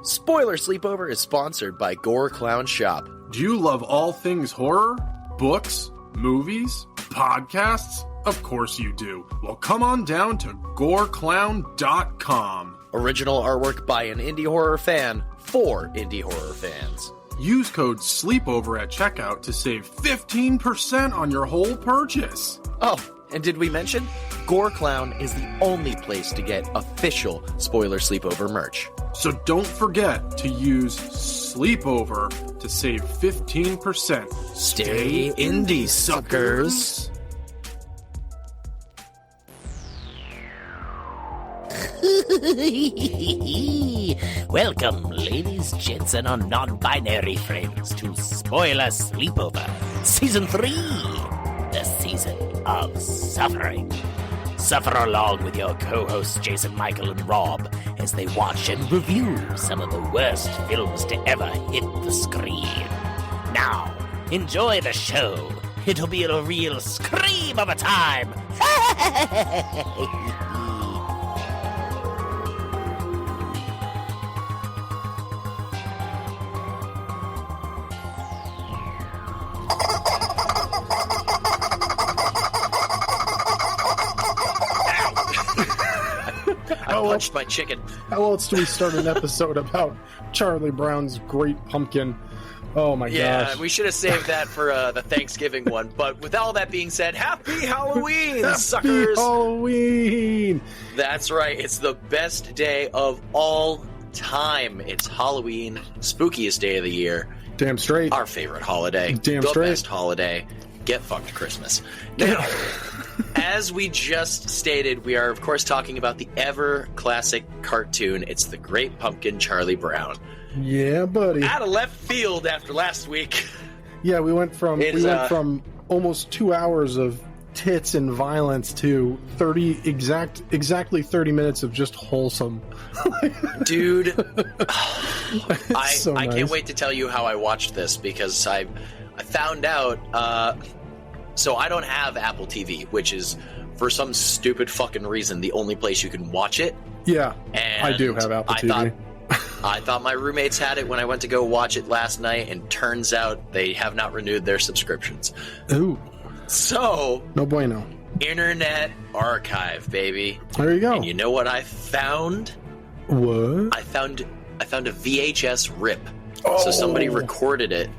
Spoiler Sleepover is sponsored by Gore Clown Shop. Do you love all things horror? Books? Movies? Podcasts? Of course you do. Well, come on down to goreclown.com. Original artwork by an indie horror fan for indie horror fans. Use code SLEEPOVER at checkout to save 15% on your whole purchase. Oh, and did we mention? Gore Clown is the only place to get official Spoiler Sleepover merch. So don't forget to use Sleepover to save 15%. Stay indie, suckers! Welcome, ladies, gents, and our non-binary friends to Spoiler Sleepover, Season 3, the season of suffering. Suffer along with your co-hosts Jason, Michael, and Rob as they watch and review some of the worst films to ever hit the screen. Now, enjoy the show. It'll be a real scream of a time. I punched my chicken. How else do we start an episode about Charlie Brown's Great Pumpkin? Oh my gosh. Yeah, we should have saved that for the Thanksgiving one. But with all that being said, happy Halloween, suckers! Happy Halloween! That's right. It's the best day of all time. It's Halloween, spookiest day of the year. Damn straight. Our favorite holiday. Damn the straight. Best holiday. Get fucked Christmas. Now, as we just stated, we are, of course, talking about the ever-classic cartoon. It's The Great Pumpkin, Charlie Brown. Yeah, buddy. Out of left field after last week. Yeah, we went from almost 2 hours of tits and violence to exactly 30 minutes of just wholesome. Dude, So I nice. can't wait to tell you how I watched this, because I found out, so I don't have Apple TV, which is, for some stupid fucking reason, the only place you can watch it. Yeah, And I do have Apple TV. I thought my roommates had it when I went to go watch it last night, and turns out they have not renewed their subscriptions. Ooh, So, no bueno. Internet Archive, baby. There you go. And you know what I found? What? I found a VHS rip. Oh. So somebody recorded it,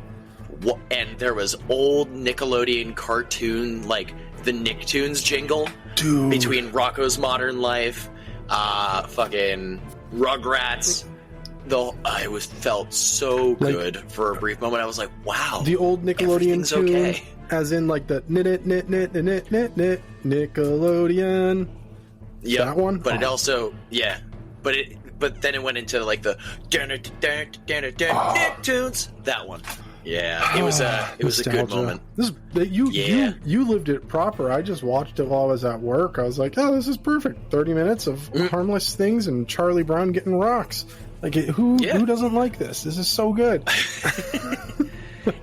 and there was old Nickelodeon cartoon, like the Nicktoons jingle, Dude. between Rocko's Modern Life, fucking Rugrats. It felt so good for a brief moment. I was like, wow. The old Nickelodeon everything's tune, okay. as in like the knit Nickelodeon. Yeah, that one? But it also, yeah, but then it went into like the Nicktoons. That one. Yeah, it was a good moment. You lived it proper. I just watched it while I was at work. I was like, oh, this is perfect. 30 minutes of harmless things and Charlie Brown getting rocks. Like, who doesn't like this? This is so good.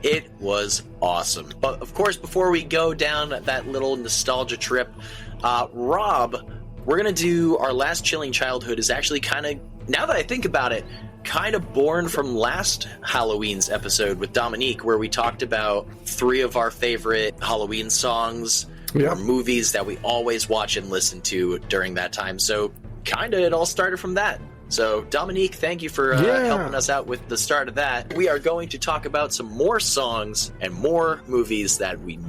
It was awesome. But of course, before we go down that little nostalgia trip, Rob, we're gonna do our last chilling childhood is actually kind of, now that I think about it, kind of born from last Halloween's episode with Dominique, where we talked about 3 of our favorite Halloween songs or movies that we always watch and listen to during that time. So kind of it all started from that. So Dominique, thank you for helping us out with the start of that. We are going to talk about some more songs and more movies that we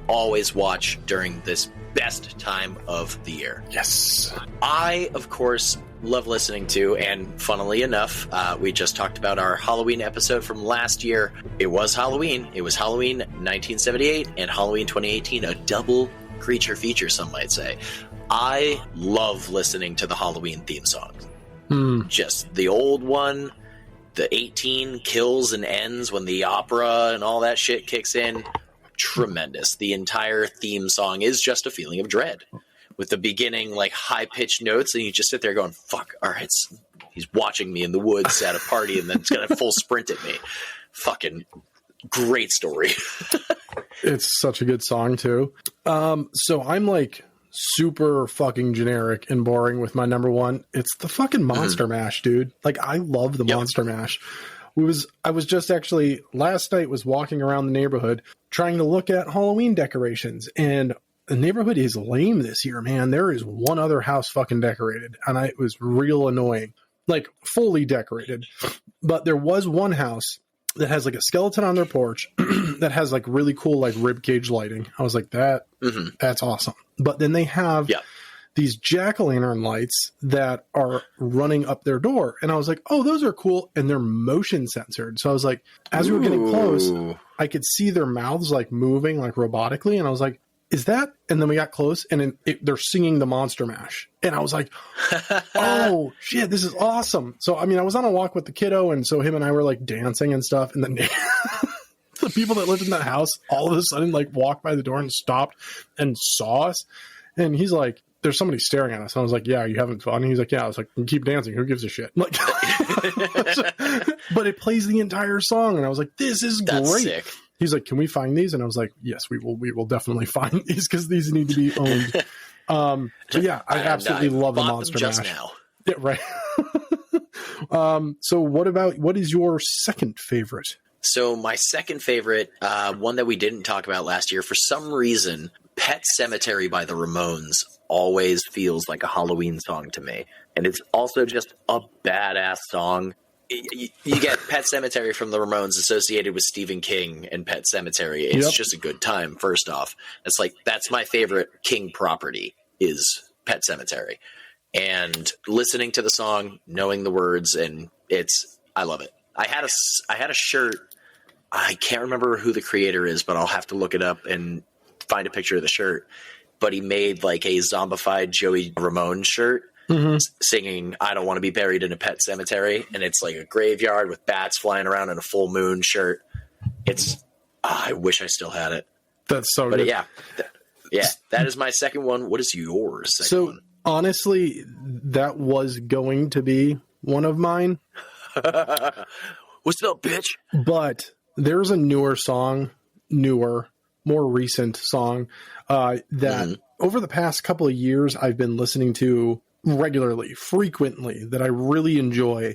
always watch during this best time of the year. Yes. I, of course, love listening to, and funnily enough, we just talked about our Halloween episode from last year. It was Halloween. It was Halloween 1978 and Halloween 2018, a double creature feature, some might say. I love listening to the Halloween theme songs. Just the old one, the 18 kills and ends when the opera and all that shit kicks in. Tremendous. The entire theme song is just a feeling of dread, with the beginning like high-pitched notes, and you just sit there going, fuck, all right, he's watching me in the woods at a party, and then it's gonna full sprint at me. Fucking great story. It's such a good song too. So I'm like super fucking generic and boring with my number one. It's the fucking Monster Mash, dude. Like, I love the Monster Mash. I was just actually last night was walking around the neighborhood trying to look at Halloween decorations, and the neighborhood is lame this year, man. There is one other house fucking decorated, and it was real annoying. Like, fully decorated. But there was one house that has like a skeleton on their porch that has like really cool like rib cage lighting. I was like, that's awesome. But then they have these jack-o'-lantern lights that are running up their door. And I was like, oh, those are cool. And they're motion censored. So I was like, as we were getting close, I could see their mouths like moving like robotically. And I was like, is that? And then we got close and they're singing the Monster Mash. And I was like, oh shit, this is awesome. So, I mean, I was on a walk with the kiddo, and so him and I were like dancing and stuff. And then the people that lived in that house all of a sudden like walked by the door and stopped and saw us. And he's like, there's somebody staring at us. And I was like, yeah, are you having fun? And he's like, yeah. I was like, keep dancing. Who gives a shit? Like, but it plays the entire song. And I was like, this is great. Sick. He's like, can we find these? And I was like, yes, we will definitely find these because these need to be owned. So yeah, I absolutely love the Monster Mash. Now. Yeah, right. So what is your second favorite? So my second favorite, one that we didn't talk about last year, for some reason, Pet Sematary by the Ramones always feels like a Halloween song to me. And it's also just a badass song. You get Pet Sematary from the Ramones associated with Stephen King and Pet Sematary. It's just a good time, first off. It's like, that's my favorite King property is Pet Sematary. And listening to the song, knowing the words, and I love it. I had a shirt. I can't remember who the creator is, but I'll have to look it up and find a picture of the shirt. But he made like a zombified Joey Ramone shirt. Singing I Don't Want to Be Buried in a Pet Cemetery, and it's like a graveyard with bats flying around in a full moon shirt. It's I wish I still had it. That's so good. Yeah, that is my second one. What is yours? So honestly, that was going to be one of mine. What's up, bitch? But there's a more recent song that over the past couple of years I've been listening to regularly, frequently, that I really enjoy.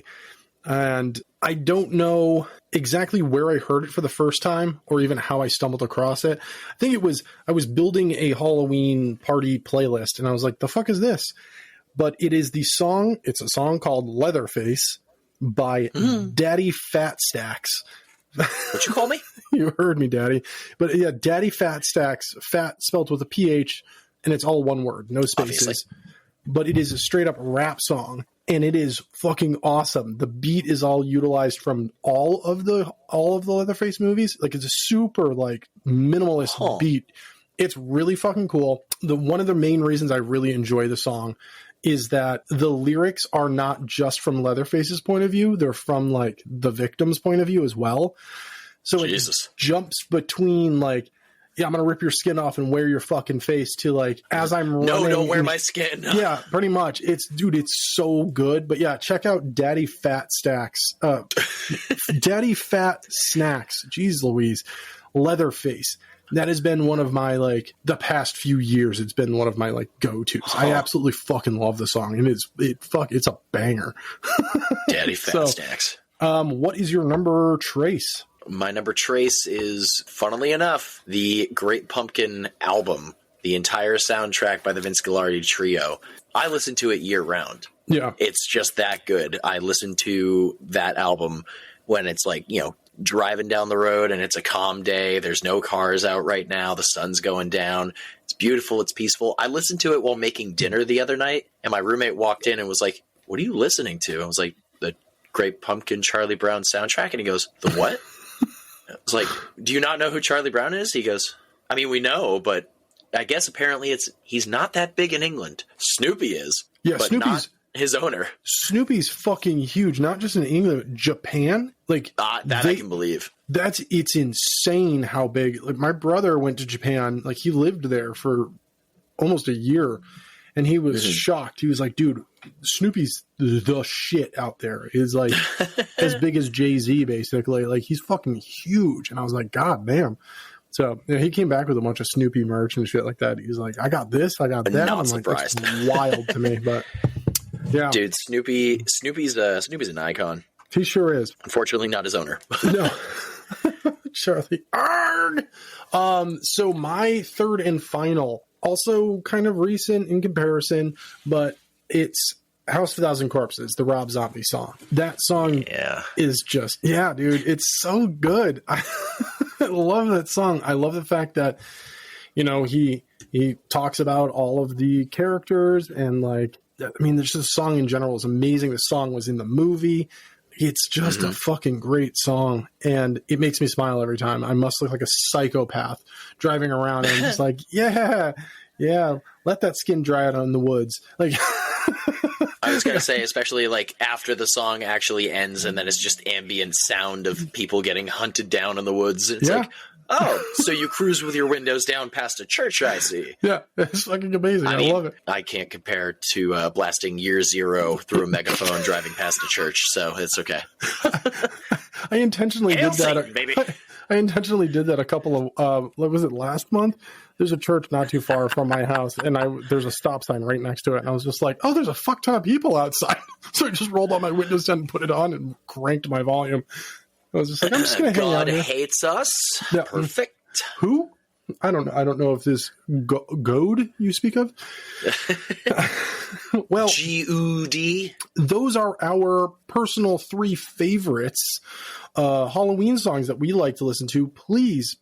And I don't know exactly where I heard it for the first time or even how I stumbled across it. I think I was building a Halloween party playlist and I was like, the fuck is this? But it's a song called Leatherface by Daddy Fat Stacks. What you call me? You heard me, Daddy. But yeah, Daddy Fat Stacks, fat spelled with a PH, and it's all one word, no spaces. Obviously. But it is a straight up rap song, and it is fucking awesome. The beat is all utilized from all of the Leatherface movies. Like, it's a super like minimalist beat. It's really fucking cool. One of the main reasons I really enjoy the song is that the lyrics are not just from Leatherface's point of view. They're from like the victim's point of view as well. So it jumps between like, yeah, I'm going to rip your skin off and wear your fucking face to like, as I'm running. No, don't wear my skin. Yeah, pretty much. It's so good. But yeah, check out Daddy Fat Stacks. Daddy Fat Snacks. Jeez Louise. Leatherface. That has been one of my, like, the past few years, it's been one of my, like, go-tos. I absolutely fucking love the song, and it's a banger. Daddy Fat Stacks. What is your number trace? My number trace is, funnily enough, the Great Pumpkin album, the entire soundtrack by the Vince Gilardi Trio. I listen to it year-round. Yeah. It's just that good. I listen to that album when it's, like, driving down the road and it's a calm day. There's no cars out right now. The sun's going down. It's beautiful. It's peaceful. I listened to it while making dinner the other night, and my roommate walked in and was like, "What are you listening to?" I was like, "The Great Pumpkin Charlie Brown soundtrack." And he goes, "The what?" I was like, "Do you not know who Charlie Brown is?" He goes, "I mean, we know, but I guess apparently he's not that big in England. Snoopy is, but Snoopy's not his owner." Snoopy's fucking huge, not just in England, but Japan. Like I can believe. It's insane how big. Like, my brother went to Japan. Like, he lived there for almost a year, and he was shocked. He was like, "Dude, Snoopy's the shit out there. He's like as big as Jay-Z, basically. Like, he's fucking huge." And I was like, "God damn." So he came back with a bunch of Snoopy merch and shit like that. He's like, I got this, I got that. Not I'm surprised. Like, that's wild to me, but yeah, dude, Snoopy's an icon. He sure is. Unfortunately, not his owner. No, Charlie. Arg! So my third and final, also kind of recent in comparison, but it's House of a Thousand Corpses, the Rob Zombie song. That song is just, dude, it's so good. I love that song. I love the fact that, he talks about all of the characters and like, I mean, there's just a song in general is amazing. The song was in the movie. It's just a fucking great song, and it makes me smile every time. I must look like a psychopath driving around and I'm just like, yeah, let that skin dry out in the woods. Like, I was going to say, especially like after the song actually ends and then it's just ambient sound of people getting hunted down in the woods. It's like, oh, so you cruise with your windows down past a church, I see. Yeah, it's fucking amazing. I love it. I can't compare to blasting Year Zero through a megaphone driving past a church, so it's okay. I intentionally did that. Satan, baby. I intentionally did that a couple of, what was it, last month? There's a church not too far from my house, and there's a stop sign right next to it, and I was just like, oh, there's a fuck ton of people outside. So I just rolled all my windows down and put it on and cranked my volume. I was just like, I'm just going to hang out here. God hates us. Yeah. Perfect. Who? I don't know. I don't know if this goad you speak of. Well, G-U-D. Those are our personal 3 favorites Halloween songs that we like to listen to. Please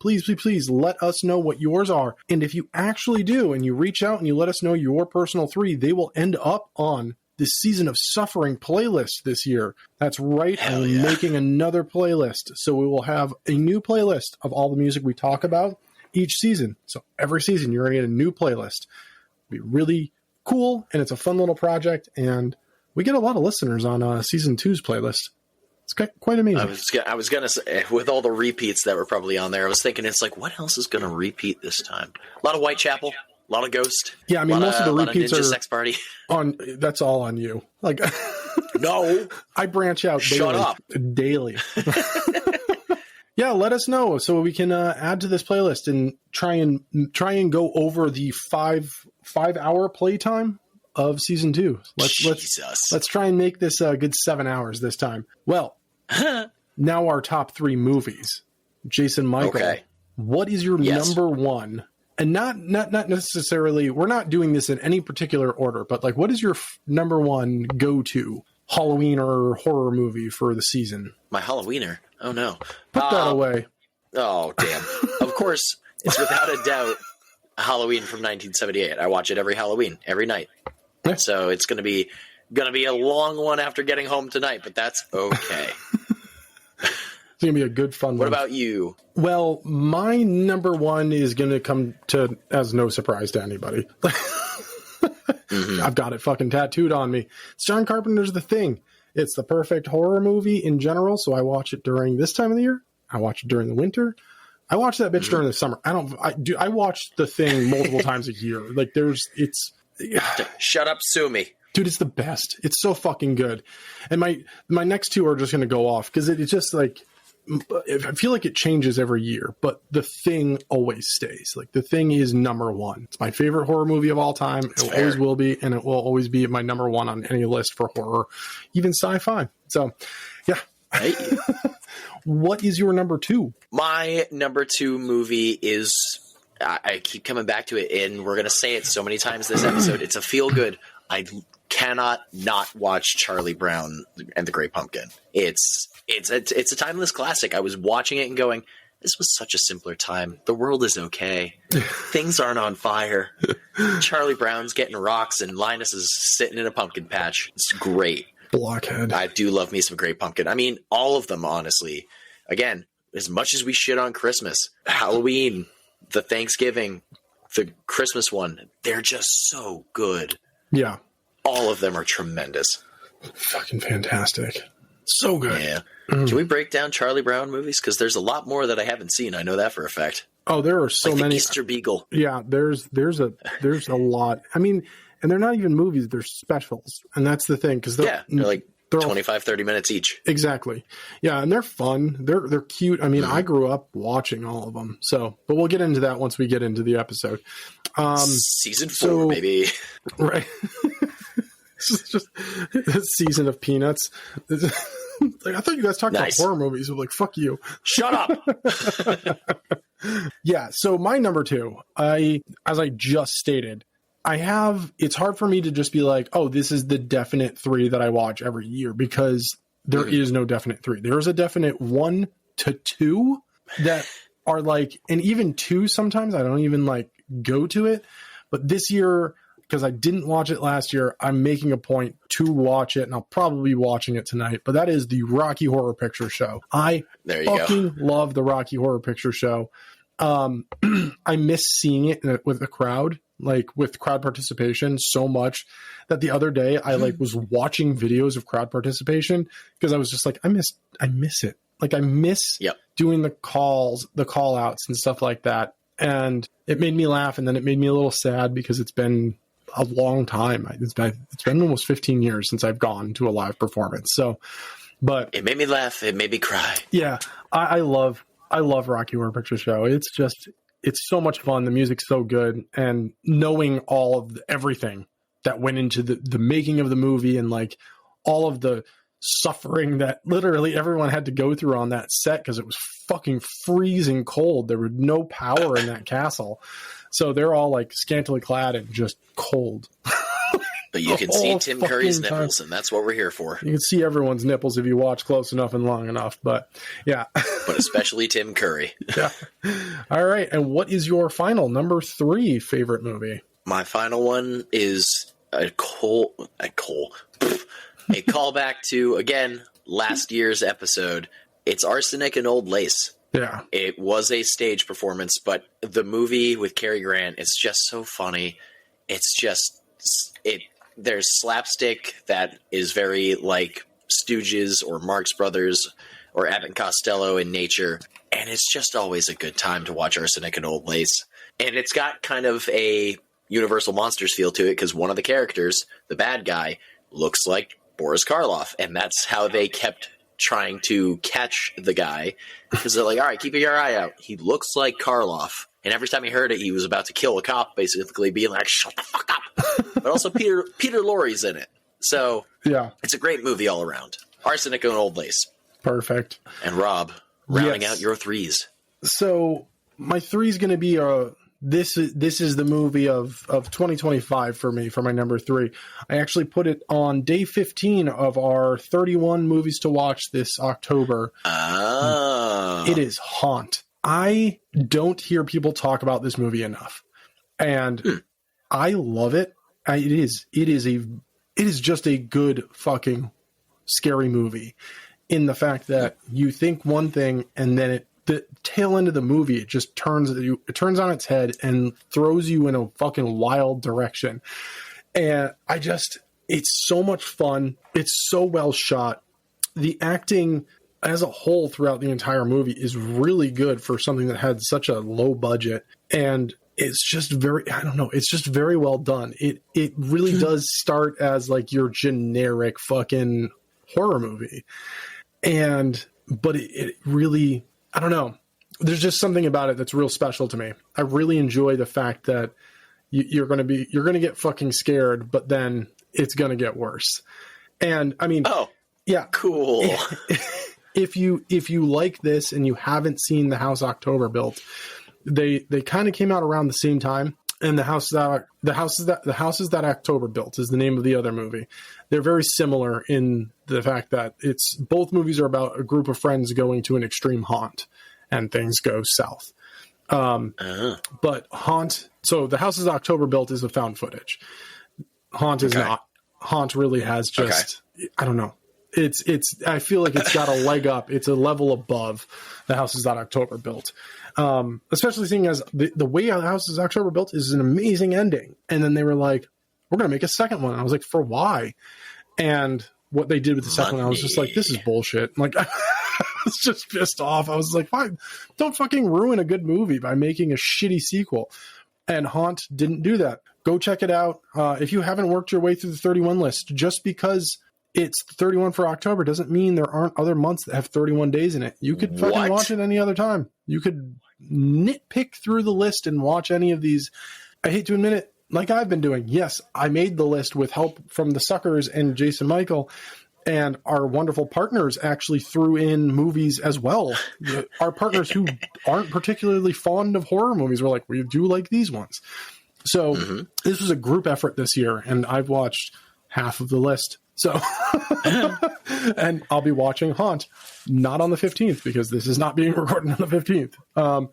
let us know what yours are. And if you actually do, and you reach out and you let us know your personal 3, they will end up on this Season of Suffering playlist this year. That's right. I'm making another playlist. So we will have a new playlist of all the music we talk about each season. So every season you're going to get a new playlist. It'll be really cool, and it's a fun little project, and we get a lot of listeners on Season 2's playlist. It's quite amazing. I was going to say, with all the repeats that were probably on there, I was thinking it's like, what else is going to repeat this time? A lot of Whitechapel. A lot of Ghost. Yeah, I mean, most of the repeats are Sex Party. That's all on you. Like, no, I branch out. Shut up. Daily. Yeah, let us know so we can add to this playlist and try and go over the five hour playtime of Season 2. Let's try and make this a good 7 hours this time. Well, now our top 3 movies. Jason Michael, what is your number one? And not necessarily, we're not doing this in any particular order, but like, what is your number one go-to Halloween or horror movie for the season? My Halloweener? Oh, no. Put that away. Oh, damn. Of course, it's without a doubt Halloween from 1978. I watch it every Halloween, every night. Yeah. So it's going to be a long one after getting home tonight, but that's okay. It's going to be a good, fun one. What about you? Well, my number one is going to come to as no surprise to anybody. I've got it fucking tattooed on me. It's John Carpenter's The Thing. It's the perfect horror movie in general, so I watch it during this time of the year. I watch it during the winter. I watch that bitch during the summer. I watch The Thing multiple times a year. Like, Shut up, sue me. Dude, it's the best. It's so fucking good. And my next 2 are just going to go off because it's just like, I feel like it changes every year, but The Thing always stays. Like, The Thing is number one. It's my favorite horror movie of all time. It always will be, and it will always be my number one on any list for horror, even sci-fi. So, yeah. Hey. What is your number 2? My number 2 movie is, I keep coming back to it, and we're going to say it so many times this episode. It's a feel-good. I cannot not watch Charlie Brown and the Great Pumpkin. It's a timeless classic. I was watching it and going, this was such a simpler time. The world is okay. Things aren't on fire. Charlie Brown's getting rocks and Linus is sitting in a pumpkin patch. It's great. Blockhead. I do love me some Great Pumpkin. I mean, all of them, honestly. Again, as much as we shit on Christmas, Halloween, the Thanksgiving, the Christmas one, they're just so good. Yeah. All of them are tremendous. Fucking fantastic. So good. Yeah. Can we break down Charlie Brown movies? Because there's a lot more that I haven't seen. I know that for a fact. Oh, there are so like many. The Easter Beagle. Yeah, there's a lot. I mean, and they're not even movies; they're specials, and that's the thing. Because they're like They're 25, 30 minutes each. Exactly. Yeah, and they're fun. They're cute. I mean, I grew up watching all of them. So, but we'll get into that once we get into the episode. Season 4, maybe. Right. It's just a season of Peanuts. Like, I thought you guys talked about horror movies. I'm like, fuck you. Shut up. Yeah. So my number 2, as I just stated, it's hard for me to just be like, oh, this is the definite 3 that I watch every year, because there is no definite 3. There is a definite 1 to 2 that are like, and even 2 sometimes I don't even like go to it. But this year, because I didn't watch it last year, I'm making a point to watch it, and I'll probably be watching it tonight. But that is the Rocky Horror Picture Show. I fucking love the Rocky Horror Picture Show. I miss seeing it with the crowd, like with crowd participation, so much that the other day I was watching videos of crowd participation because I was just like, I miss it. Like, I miss doing the call outs and stuff like that. And it made me laugh, and then it made me a little sad because it's been a long time. It's been almost 15 years since I've gone to a live performance. So, but it made me laugh. It made me cry. Yeah. I love Rocky Horror Picture Show. It's so much fun. The music's so good, and knowing all of everything that went into the making of the movie, and like all of the suffering that literally everyone had to go through on that set because it was fucking freezing cold. There was no power in that castle. So they're all like scantily clad and just cold. But you can see Tim Curry's nipples, and that's what we're here for. You can see everyone's nipples if you watch close enough and long enough, but yeah. But especially Tim Curry. Yeah. All right. And what is your final number 3 favorite movie? My final one is a callback to, again, last year's episode. It's Arsenic and Old Lace. Yeah. It was a stage performance, but the movie with Cary Grant is just so funny. It's just, there's slapstick that is very like Stooges or Marx Brothers or Abbott and Costello in nature. And it's just always a good time to watch Arsenic and Old Lace. And it's got kind of a Universal Monsters feel to it, because one of the characters, the bad guy, looks like Boris Karloff. And that's how they kept trying to catch the guy, because they're like, all right, keep your eye out. He looks like Karloff. And every time he heard it, he was about to kill a cop, basically being like, shut the fuck up. But also Peter Lorre's in it. So yeah, it's a great movie all around. Arsenic and Old Lace. Perfect. And Rob, rounding out your 3s. So my 3 is going to be this is the movie of 2025 for me, for my number 3. I actually put it on day 15 of our 31 movies to watch this October. Oh. It is Haunt. I don't hear people talk about this movie enough, and I love it. It is just a good fucking scary movie, in the fact that you think one thing, and then the tail end of the movie, it just turns on its head and throws you in a fucking wild direction. And it's so much fun. It's so well shot. The acting as a whole throughout the entire movie is really good for something that had such a low budget. And it's just it's just very well done. It really does start as like your generic fucking horror movie. But it really, I don't know. There's just something about it that's real special to me. I really enjoy the fact that you're going to get fucking scared, but then it's going to get worse. And I mean, yeah, cool. If you like this and you haven't seen The House October Built, they kind of came out around the same time. And the houses that October Built is the name of the other movie. They're very similar in the fact that both movies are about a group of friends going to an extreme haunt, and things go south. But Haunt, so The Houses October Built is a found footage. Haunt is not. Haunt really has just, I don't know. I feel like it's got a leg up. It's a level above The Houses that October Built. Especially seeing as the way The Houses October Built is an amazing ending. And then they were like, we're going to make a second one. I was like, for why? And what they did with the second one, I was just like, this is bullshit. Like, I was just pissed off. I was like, why? Don't fucking ruin a good movie by making a shitty sequel. And Haunt didn't do that. Go check it out. If you haven't worked your way through the 31 list, just because it's 31 for October doesn't mean there aren't other months that have 31 days in it. You could fucking watch it any other time. You could nitpick through the list and watch any of these. I hate to admit it, like I've been doing. Yes, I made the list with help from the Suckers and Jason Michael, and our wonderful partners actually threw in movies as well. Our partners who aren't particularly fond of horror movies were like, we do like these ones. So this was a group effort this year, and I've watched half of the list. So, and I'll be watching Haunt, not on the 15th, because this is not being recorded on the 15th.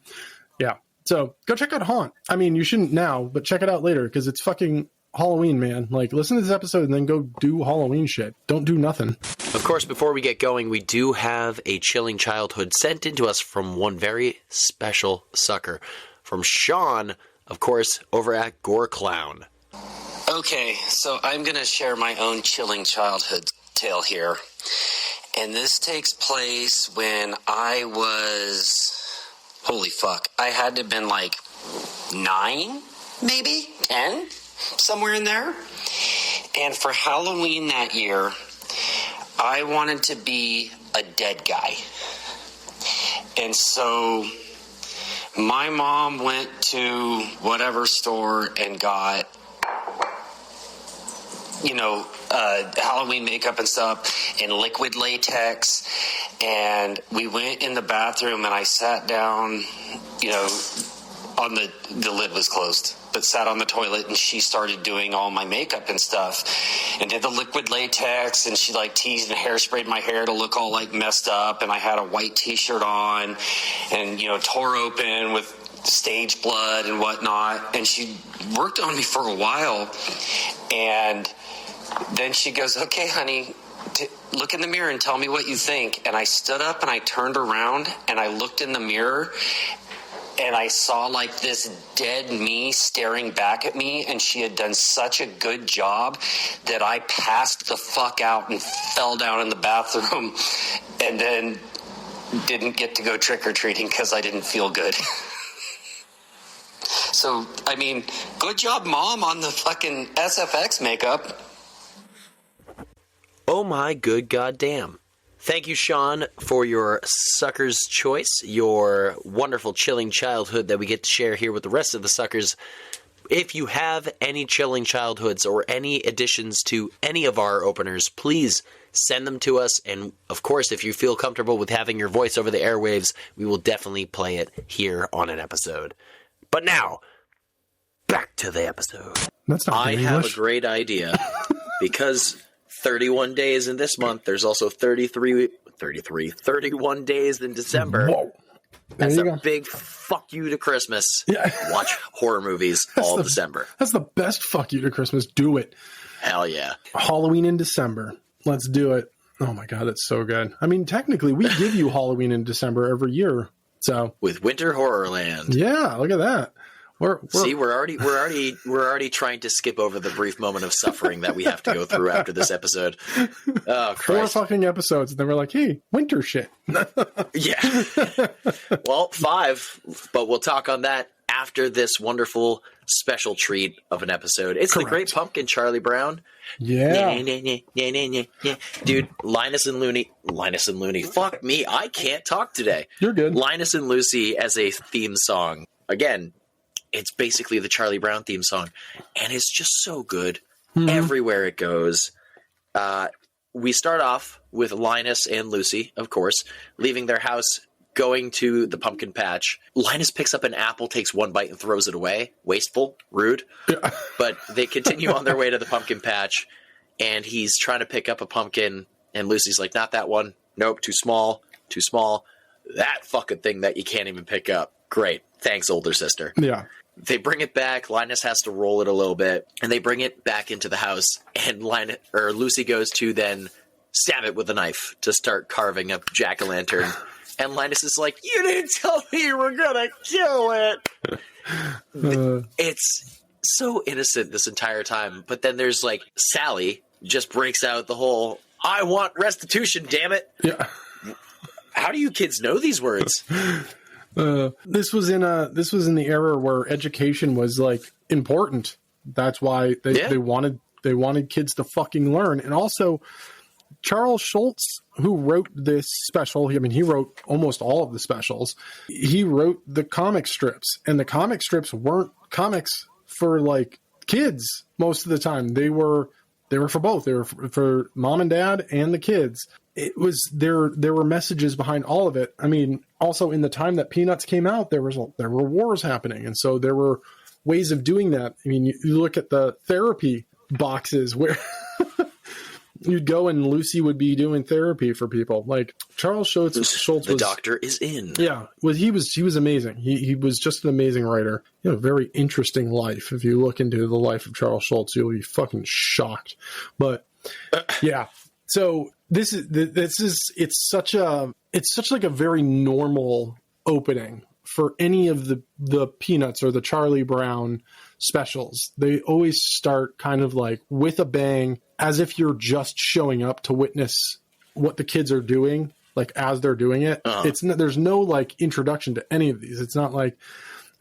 Yeah. So go check out Haunt. I mean, you shouldn't now, but check it out later, because it's fucking Halloween, man. Like, listen to this episode and then go do Halloween shit. Don't do nothing. Of course, before we get going, we do have a chilling childhood sent in to us from one very special sucker. From Sean, of course, over at Gore Clown. Okay, so I'm going to share my own chilling childhood tale here. And this takes place when I was... Holy fuck. I had to have been like 9, maybe 10, somewhere in there. And for Halloween that year, I wanted to be a dead guy. And so my mom went to whatever store and got, Halloween makeup and stuff and liquid latex. And we went in the bathroom and I sat down, on the lid was closed, but sat on the toilet and she started doing all my makeup and stuff and did the liquid latex, and she like teased and hairsprayed my hair to look all like messed up. And I had a white t-shirt on and, tore open with stage blood and whatnot. And she worked on me for a while. And then she goes, okay, honey, look in the mirror and tell me what you think. And I stood up and I turned around and I looked in the mirror and I saw like this dead me staring back at me. And she had done such a good job that I passed the fuck out and fell down in the bathroom and then didn't get to go trick-or-treating because I didn't feel good. So, I mean, good job, Mom, on the fucking SFX makeup. Oh my good goddamn. Thank you, Sean, for your sucker's choice, your wonderful chilling childhood that we get to share here with the rest of the suckers. If you have any chilling childhoods or any additions to any of our openers, please send them to us. And, of course, if you feel comfortable with having your voice over the airwaves, we will definitely play it here on an episode. But now, back to the episode. That's not I have a great idea. Because 31 days in this month, there's also 31 days in December. Whoa. That's a big fuck you to Christmas. Yeah. Watch horror movies all December. That's the best fuck you to Christmas. Do it. Hell yeah. Halloween in December. Let's do it. Oh my God, that's so good. I mean, technically, we give you Halloween in December every year. So with Winter Horrorland. Yeah, look at that. We're already trying to skip over the brief moment of suffering that we have to go through after this episode. Oh, Christ. 4 fucking episodes, and then we're like, hey, winter shit. Yeah. Well, 5, but we'll talk on that after this wonderful special treat of an episode. It's Correct. The Great Pumpkin, Charlie Brown. Yeah. Dude, Linus and Looney. Fuck me, I can't talk today. You're good. Linus and Lucy as a theme song. Again, it's basically the Charlie Brown theme song, and it's just so good everywhere it goes. We start off with Linus and Lucy, of course, leaving their house, going to the pumpkin patch. Linus picks up an apple, takes one bite, and throws it away. Wasteful, rude. Yeah. But they continue on their way to the pumpkin patch, and he's trying to pick up a pumpkin, and Lucy's like, not that one. Nope, too small. That fucking thing that you can't even pick up. Great. Thanks, older sister. Yeah. They bring it back. Linus has to roll it a little bit, and they bring it back into the house. And Lucy goes to then stab it with a knife to start carving up jack-o'-lantern. And Linus is like, "You didn't tell me you were gonna kill it." It's so innocent this entire time, but then there's like Sally just breaks out the whole "I want restitution, damn it." Yeah. How do you kids know these words? This was in the era where education was like important. That's why they wanted kids to fucking learn. And also Charles Schultz, who wrote this special, I mean, he wrote almost all of the specials. He wrote the comic strips, and the comic strips weren't comics for like kids most of the time. They were for both. They were for mom and dad and the kids. It was there were messages behind all of it. I mean, also in the time that Peanuts came out, there were wars happening, and so there were ways of doing that. I mean, you look at the therapy boxes where you'd go and Lucy would be doing therapy for people. Like Charles Schultz the doctor is in. Yeah, he was amazing. He was just an amazing writer. You know, very interesting life. If you look into the life of Charles Schultz, you'll be fucking shocked. But yeah, so it's such like a very normal opening for any of the Peanuts or the Charlie Brown specials. They always start kind of like with a bang, as if you're just showing up to witness what the kids are doing, like as they're doing it. There's no like introduction to any of these. It's not like,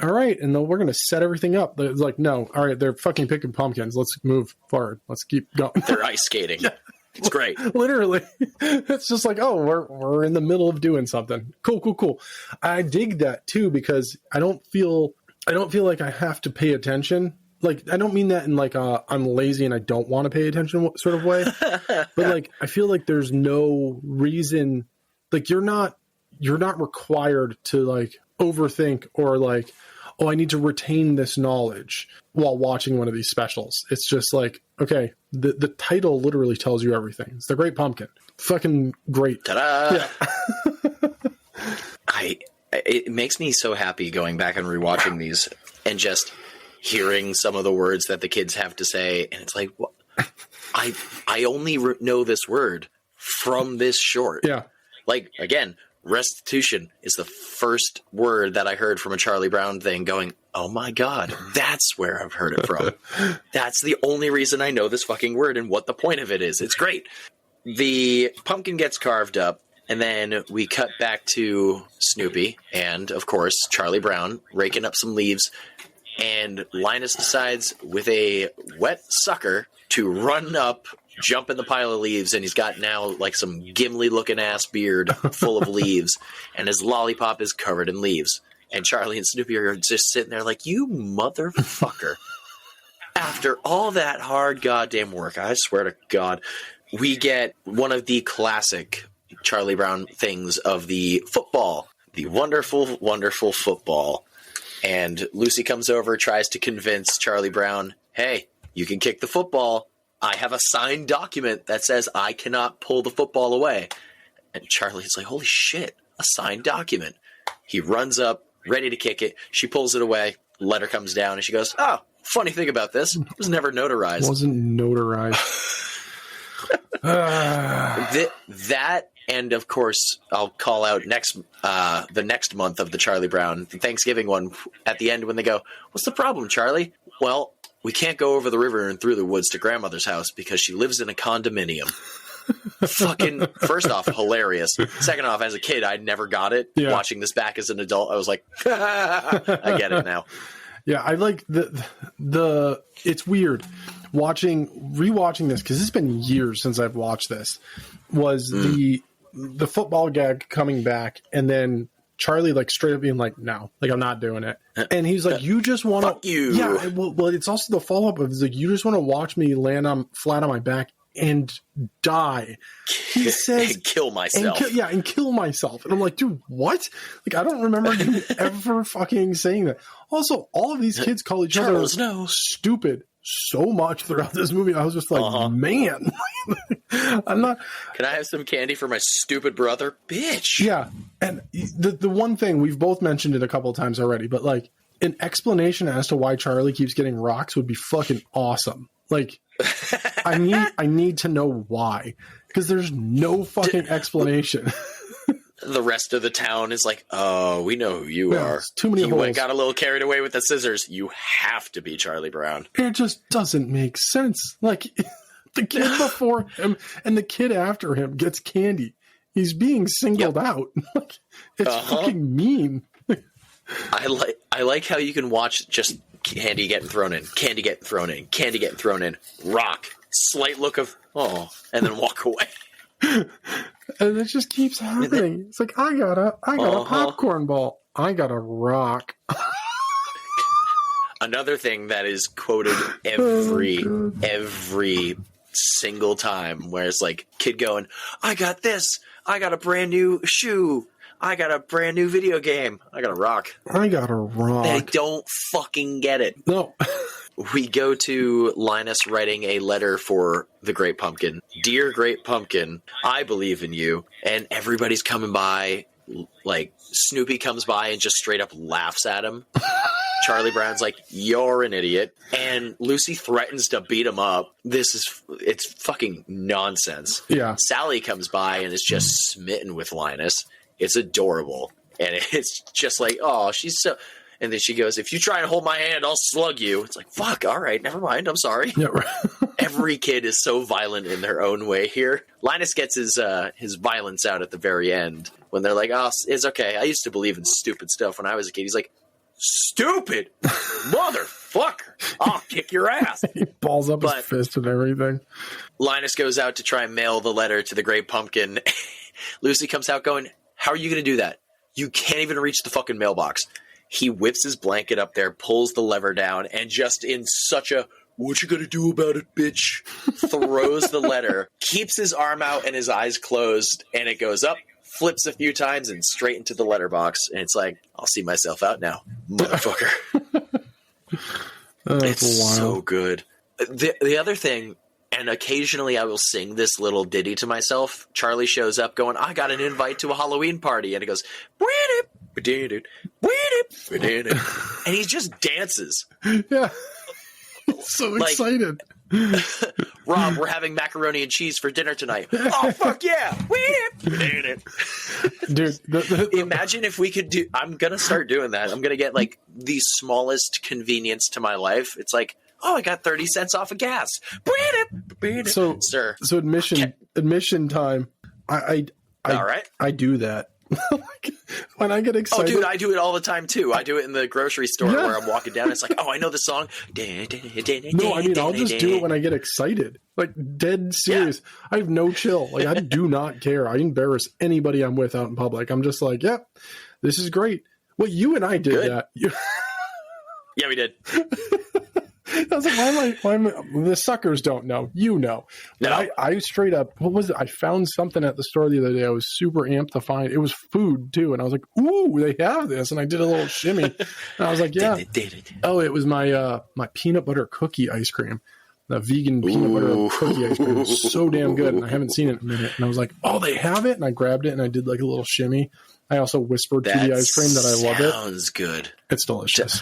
all right, and then we're going to set everything up. It's like, no, all right, they're fucking picking pumpkins. Let's move forward. Let's keep going. They're ice skating. Yeah. It's great. Literally. It's just like, oh, we're in the middle of doing something. Cool. I dig that too, because I don't feel like I have to pay attention. Like, I don't mean that in like I'm lazy and I don't want to pay attention sort of way. But like, I feel like there's no reason, like you're not required to like overthink or like, oh, I need to retain this knowledge while watching one of these specials. It's just like, okay, the title literally tells you everything. It's The Great Pumpkin. Fucking great. Ta-da! Yeah. It makes me so happy going back and rewatching these and just hearing some of the words that the kids have to say. And it's like, what? I only know this word from this short. Yeah. Like, again, restitution is the first word that I heard from a Charlie Brown thing going, oh my God, that's where I've heard it from. That's the only reason I know this fucking word and what the point of it is. It's great. The pumpkin gets carved up, and then we cut back to Snoopy and, of course, Charlie Brown raking up some leaves, and Linus decides with a wet sucker to run up, jump in the pile of leaves, and he's got now like some Gimli-looking ass beard full of leaves, and his lollipop is covered in leaves. And Charlie and Snoopy are just sitting there like, you motherfucker. After all that hard goddamn work, I swear to God, we get one of the classic Charlie Brown things of the football, the wonderful, wonderful football. And Lucy comes over, tries to convince Charlie Brown, hey, you can kick the football. I have a signed document that says I cannot pull the football away. And Charlie's like, holy shit, a signed document. He runs up, ready to kick it. She pulls it away. Letter comes down, and she goes, oh, funny thing about this, it was never notarized. Wasn't notarized. That, and of course, I'll call out the next month of the Charlie Brown, the Thanksgiving one, at the end when they go, what's the problem, Charlie? Well, we can't go over the river and through the woods to grandmother's house because she lives in a condominium. Fucking, first off, hilarious. Second off, as a kid, I never got it. Yeah. Watching this back as an adult, I was like, I get it now. Yeah, I like the it's weird rewatching this, because it's been years since I've watched this, was the football gag coming back, and then Charlie like straight up being like, no, like I'm not doing it. And he's like, you just want to, fuck you. Yeah. Well, it's also the follow up of, like, you just want to watch me land flat on my back and die. He says, and kill myself. And kill myself. And I'm like, dude, what? Like, I don't remember him ever fucking saying that. Also, all of these kids call each other stupid so much throughout this movie. I was just like, man, I'm not. Can I have some candy for my stupid brother? Bitch. Yeah. And the one thing, we've both mentioned it a couple of times already, but like an explanation as to why Charlie keeps getting rocks would be fucking awesome. Like, I need to know why, because there's no fucking explanation. The rest of the town is like, oh, we know who you are. Too many holes. Got a little carried away with the scissors. You have to be Charlie Brown. It just doesn't make sense. Like, the kid before him and the kid after him gets candy. He's being singled out. Like, it's fucking mean. I like how you can watch just candy getting thrown in, candy getting thrown in, candy getting thrown in, rock, slight look of, oh, and then walk away. And it just keeps happening. It's like, I got a popcorn ball. I got a rock. Another thing that is quoted every single time, where it's like kid going, I got this. I got a brand new shoe. I got a brand new video game. I got a rock. I got a rock. They don't fucking get it. No. We go to Linus writing a letter for the Great Pumpkin. Dear Great Pumpkin, I believe in you. And everybody's coming by. Like, Snoopy comes by and just straight up laughs at him. Charlie Brown's like, you're an idiot. And Lucy threatens to beat him up. It's fucking nonsense. Yeah. Sally comes by and is just smitten with Linus. It's adorable. And it's just like, oh, she's so... And then she goes, if you try and hold my hand, I'll slug you. It's like, fuck, all right, never mind, I'm sorry. Yeah, right. Every kid is so violent in their own way here. Linus gets his violence out at the very end when they're like, oh, it's okay. I used to believe in stupid stuff when I was a kid. He's like, stupid? Motherfucker. I'll kick your ass. He balls up his fist and everything. Linus goes out to try and mail the letter to the Great Pumpkin. Lucy comes out going, how are you going to do that? You can't even reach the fucking mailbox. He whips his blanket up there, pulls the lever down, and just in such a, what you gonna do about it, bitch, throws the letter, keeps his arm out and his eyes closed, and it goes up, flips a few times, and straight into the letterbox. And it's like, I'll see myself out now, motherfucker. It's so good. The other thing, and occasionally I will sing this little ditty to myself. Charlie shows up going, I got an invite to a Halloween party. And it goes, and he just dances. Yeah. So excited. Rob, we're having macaroni and cheese for dinner tonight. Oh, fuck yeah. Dude, imagine if we could do, I'm going to start doing that. I'm going to get like the smallest convenience to my life. It's like, oh, I got 30 cents off of gas. So admission time. All right. I do that. When I get excited. Oh, dude, I do it all the time too. I do it in the grocery store where I'm walking down. It's like, oh, I know the song. No, I mean, I'll just do it when I get excited. Like, dead serious. Yeah. I have no chill. Like, I do not care. I embarrass anybody I'm with out in public. I'm just like, yep, this is great. Well, you and I did that. Yeah, we did. I was like, why am I, the suckers don't know. You know. No. I straight up, what was it? I found something at the store the other day. I was super amped to find. It was food, too. And I was like, ooh, they have this. And I did a little shimmy. And I was like, yeah. Oh, it was my peanut butter cookie ice cream. The vegan peanut butter cookie ice cream. It was so damn good. And I haven't seen it in a minute. And I was like, oh, they have it? And I grabbed it and I did like a little shimmy. I also whispered to the ice cream that I love it. Sounds good. It's delicious.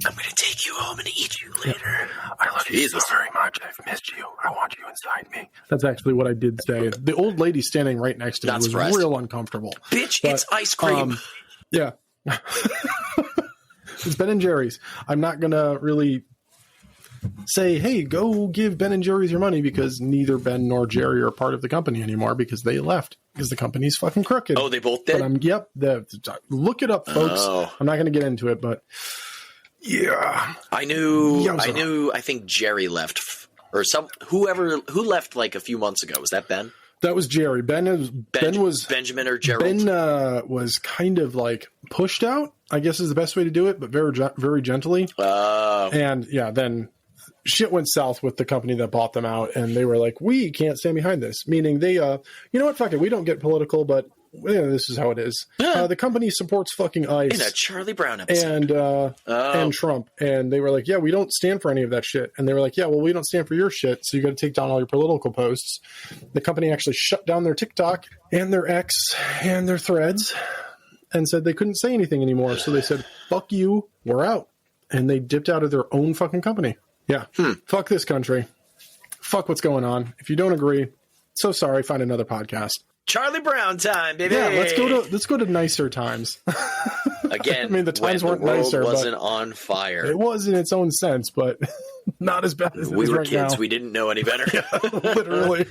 I'm going to take you home and eat you later. Yeah. I love you so very much. I've missed you. I want you inside me. That's actually what I did say. The old lady standing right next to me was real uncomfortable. Bitch, it's ice cream. Yeah. It's Ben & Jerry's. I'm not going to really say, hey, go give Ben & Jerry's your money, because neither Ben nor Jerry are part of the company anymore because they left. Because the company's fucking crooked. Oh, they both did? Look it up, folks. Oh. I'm not going to get into it, but... Yeah, I think Jerry left, or who left like a few months ago. Was that Ben? That was Jerry. Ben was Benjamin or Gerald. Ben was kind of like pushed out, I guess is the best way to do it, but very, very gently. And yeah, then shit went south with the company that bought them out, and they were like, we can't stand behind this. Meaning they, you know what, fuck it, we don't get political, but this is how it is. The company supports fucking ICE in a Charlie Brown episode and Trump, and they were like, yeah, we don't stand for any of that shit. And they were like, yeah, well, we don't stand for your shit, so you got to take down all your political posts. The company actually shut down their TikTok and their X and their Threads and said they couldn't say anything anymore. So they said, fuck you, we're out. And they dipped out of their own fucking company. Yeah. Fuck this country. Fuck what's going on. If you don't agree, so sorry, find another podcast. Charlie Brown time, baby. Yeah, let's go to nicer times. Again, I mean, the times weren't nicer. The world wasn't on fire. It was in its own sense, but not as bad as it is right now. We were kids. We didn't know any better. Literally.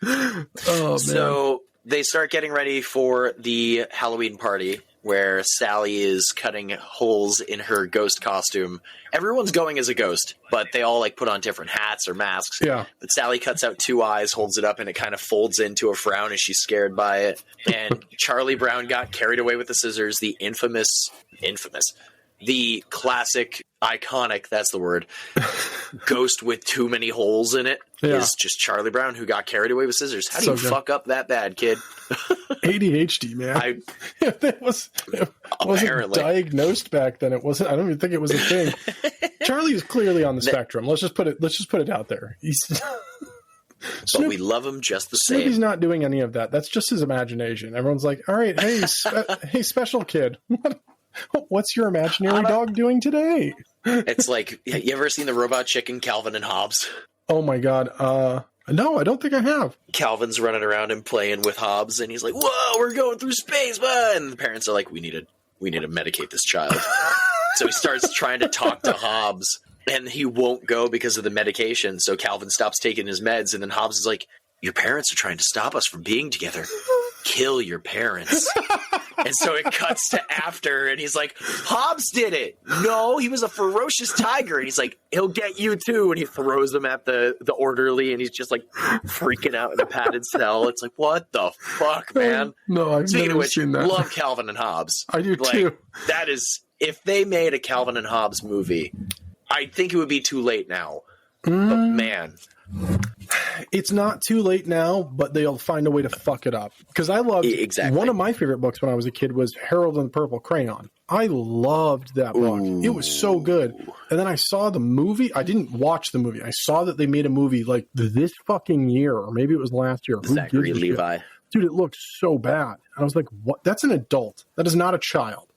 Oh, man. So they start getting ready for the Halloween party. where Sally is cutting holes in her ghost costume. Everyone's going as a ghost, but they all like put on different hats or masks. Yeah. But Sally cuts out 2 eyes, holds it up, and it kind of folds into a frown as she's scared by it. And Charlie Brown got carried away with the scissors. The the classic, iconic, that's the word, ghost with too many holes in it is just Charlie Brown, who got carried away with scissors. How do you fuck up that bad, kid? ADHD, man. It wasn't diagnosed back then. It wasn't. I don't even think it was a thing. Charlie is clearly on the spectrum. Let's just put it out there. But we love him just the same. Snoopy's not doing any of that. That's just his imagination. Everyone's like, all right, hey, hey, special kid. What's your imaginary dog doing today? It's like, you ever seen the robot chicken, Calvin and Hobbes? Oh my God. No, I don't think I have. Calvin's running around and playing with Hobbes, and he's like, whoa, we're going through space, man. And the parents are like, we need to medicate this child. So he starts trying to talk to Hobbes, and he won't go because of the medication. So Calvin stops taking his meds, and then Hobbes is like, your parents are trying to stop us from being together. Kill your parents. And so it cuts to after, and he's like, Hobbes did it. No, he was a ferocious tiger. And he's like, he'll get you too. And he throws them at the orderly, and he's just like freaking out in a padded cell. It's like, what the fuck, man? No, I've Speaking never of which, seen that. love Calvin and Hobbes. I do too. That is, if they made a Calvin and Hobbes movie, I think it would be too late now. But man, it's not too late now, but they'll find a way to fuck it up. Because I loved one of my favorite books when I was a kid was Harold and the Purple Crayon. I loved that book. It was so good. And then I saw the movie. I didn't watch the movie. I saw that they made a movie like this fucking year, or maybe it was last year. Zachary Levi. Dude, it looked so bad. I was like, what? That's an adult. That is not a child.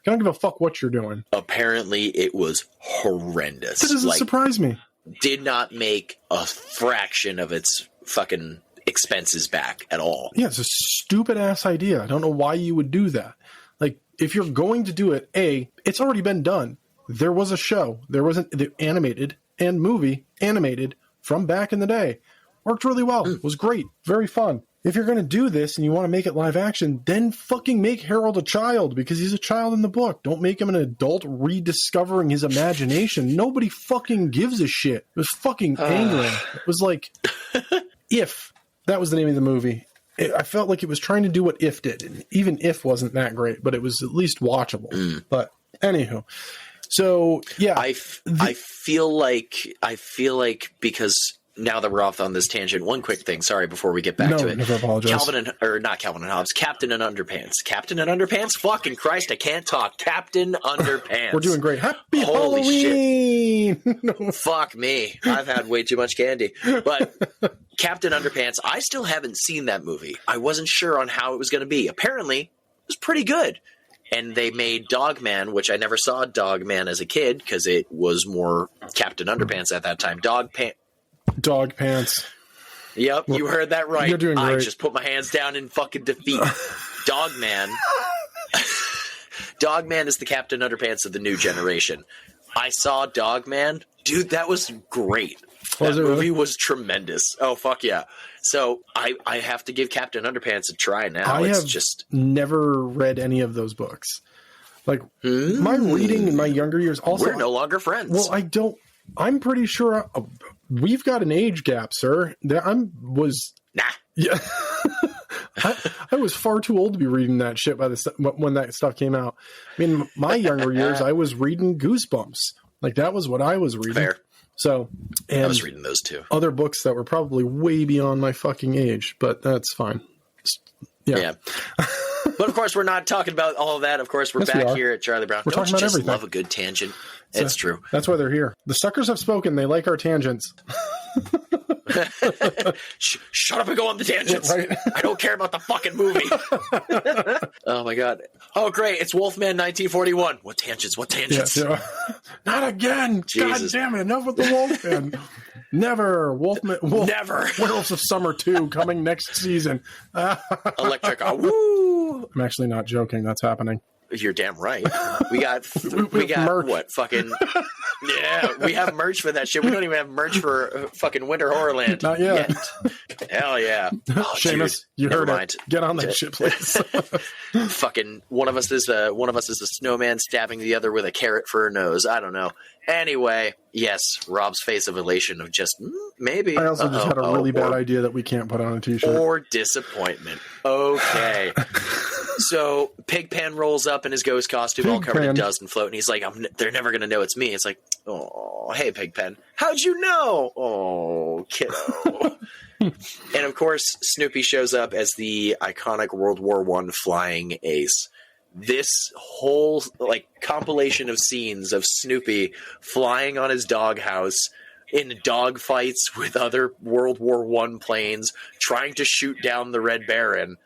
I don't give a fuck what you're doing. Apparently, it was horrendous. That doesn't surprise me. Did not make a fraction of its fucking expenses back at all. Yeah, it's a stupid ass idea. I don't know why you would do that. Like, if you're going to do it, it's already been done. There was a show. There was the animated and movie animated from back in the day. Worked really well. Was great. Very fun. If you're going to do this and you want to make it live action, then fucking make Harold a child, because he's a child in the book. Don't make him an adult rediscovering his imagination. Nobody fucking gives a shit. It was fucking angering. It was like, If. That was the name of the movie. I felt like it was trying to do what If did. And even If wasn't that great, but it was at least watchable. But anywho. So, yeah. I feel like because now that we're off on this tangent, one quick thing. Sorry, before we get back to it. Never apologize. Captain and Underpants. Captain and Underpants? Fucking Christ, I can't talk. Captain Underpants. We're doing great. Happy Holy Halloween! Shit. Fuck me. I've had way too much candy. But Captain Underpants, I still haven't seen that movie. I wasn't sure on how it was going to be. Apparently, it was pretty good. And they made Dogman, which I never saw Dogman as a kid because it was more Captain Underpants at that time. Dog Pants. Yep, you heard that right. You're doing great. I just put my hands down in fucking defeat. Dogman. Dogman is the Captain Underpants of the new generation. I saw Dogman. Dude, that was great. That movie was tremendous. Oh, fuck yeah. So I have to give Captain Underpants a try now. I have never read any of those books. Like, my reading in my younger years also... We're no longer friends. Well, I'm pretty sure we've got an age gap, sir. Nah. Yeah. I was far too old to be reading that shit when that stuff came out. I mean, my younger years, I was reading Goosebumps. Like, that was what I was reading. Fair. So, and I was reading those too. Other books that were probably way beyond my fucking age, but that's fine. Yeah. But of course, we're not talking about all of that. Of course, we're back here at Charlie Brown. We're talking about everything. Love a good tangent. It's true. That's why they're here. The suckers have spoken. They like our tangents. Shut up and go on the tangents. Right. I don't care about the fucking movie. Oh my god. Oh great, it's Wolfman 1941. What tangents? Yeah. Not again. Jesus. God damn it. Enough with the Wolfman. Never. Never. Werewolves of Summer 2 coming next season. Electric. Woo! I'm actually not joking. That's happening. You're damn right. We got merch. what fucking yeah. We have merch for that shit. We don't even have merch for fucking Winter Horrorland. Not yet. Hell yeah, Seamus, you heard it. Get on that shit, please. Fucking one of us is a snowman stabbing the other with a carrot for a nose. I don't know. Anyway, yes, Rob's face of elation of just maybe. I also just had a really bad idea that we can't put on a t-shirt. Or disappointment. Okay. So Pigpen rolls up in his ghost costume, all covered in dust and float, and he's like, they're never going to know it's me. It's like, oh, hey, Pigpen. How'd you know? Oh, kiddo. And, of course, Snoopy shows up as the iconic World War I flying ace. This whole compilation of scenes of Snoopy flying on his doghouse in dog fights with other World War I planes, trying to shoot down the Red Baron.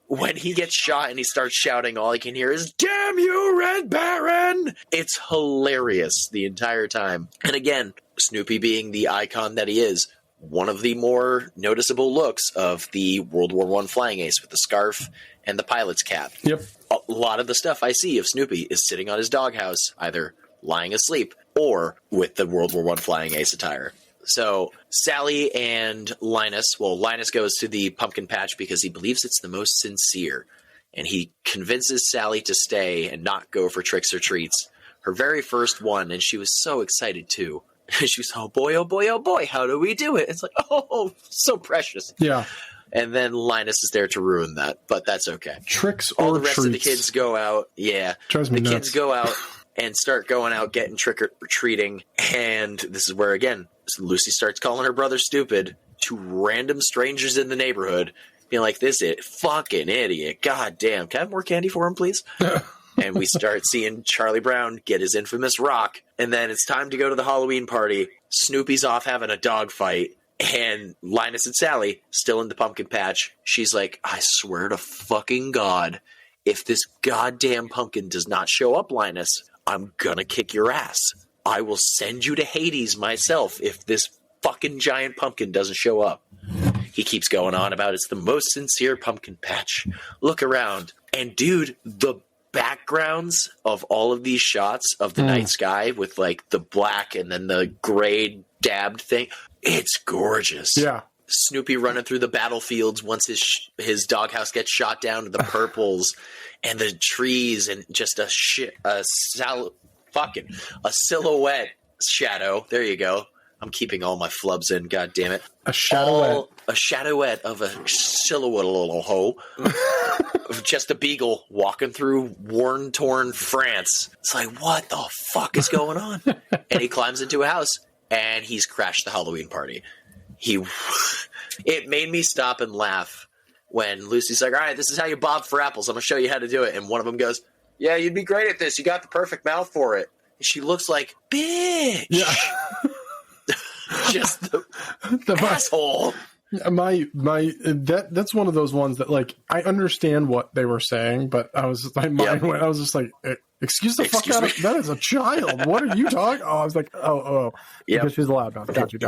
When he gets shot and he starts shouting, all he can hear is, "Damn you, Red Baron!" It's hilarious the entire time. And again, Snoopy being the icon that he is, one of the more noticeable looks of the World War I flying ace with the scarf and the pilot's cap. Yep. A lot of the stuff I see of Snoopy is sitting on his doghouse, either lying asleep or with the World War I flying ace attire. So Sally and Linus goes to the pumpkin patch because he believes it's the most sincere, and he convinces Sally to stay and not go for tricks or treats. Her very first one, and she was so excited too. She was, oh boy, how do we do it? It's like, oh, so precious. Yeah. And then Linus is there to ruin that, but that's okay. Tricks All or the rest treats. of the kids go out. Yeah. Drives me the nuts. kids go out and start going out getting trick-or-treating. And this is where, again, Lucy starts calling her brother stupid to random strangers in the neighborhood, being like, this fucking idiot. God damn. Can I have more candy for him, please? And we start seeing Charlie Brown get his infamous rock. And then it's time to go to the Halloween party. Snoopy's off having a dog fight. And Linus and Sally still in the pumpkin patch. She's like, I swear to fucking God, if this goddamn pumpkin does not show up, Linus, I'm gonna kick your ass. I will send you to Hades myself if this fucking giant pumpkin doesn't show up. He keeps going on about it's the most sincere pumpkin patch. Look around. And dude, the backgrounds of all of these shots of the night sky with the black and then the gray dabbed thing, it's gorgeous. Yeah. Snoopy running through the battlefields once his doghouse gets shot down to the purples and the trees and just a silhouette shadow. There you go. I'm keeping all my flubs in, god damn it. A shadowette. A shadowette of a silhouette little hoe. Of just a beagle walking through worn-torn France. It's like, what the fuck is going on? And he climbs into a house, and he's crashed the Halloween party. It made me stop and laugh when Lucy's like, all right, this is how you bob for apples. I'm going to show you how to do it. And one of them goes, yeah, you'd be great at this. You got the perfect mouth for it. And she looks like, bitch. Yeah. Just the asshole. That's one of those ones that I understand what they were saying, but I was just like, excuse the fuck out of that is a child. What are you talking? Oh, I was like, oh, because she's a loud mouth. Got you.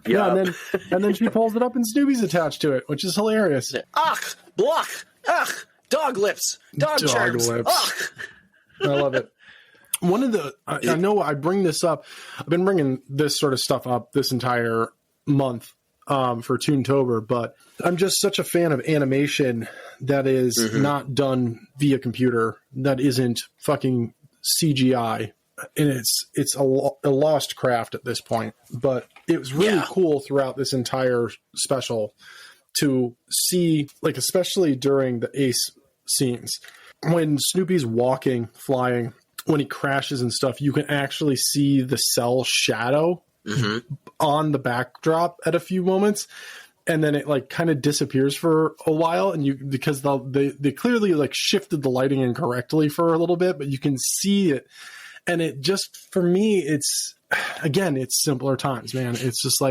Yeah, and then she pulls it up and Snoopy's attached to it, which is hilarious. Ugh, block, ugh, dog lips, dog charms. Ugh. I love it. One of the I know I bring this up. I've been bringing this sort of stuff up this entire month for TOON-TOBER, but I'm just such a fan of animation that is not done via computer, that isn't fucking CGI, and it's a lost craft at this point. But it was really cool throughout this entire special to see, especially during the Ace scenes, when Snoopy's walking, flying, when he crashes and stuff, you can actually see the cell shadow on the backdrop at a few moments, and then it kind of disappears for a while, and because they clearly shifted the lighting incorrectly for a little bit, but you can see it, and it just, for me, it's simpler times, man. It's just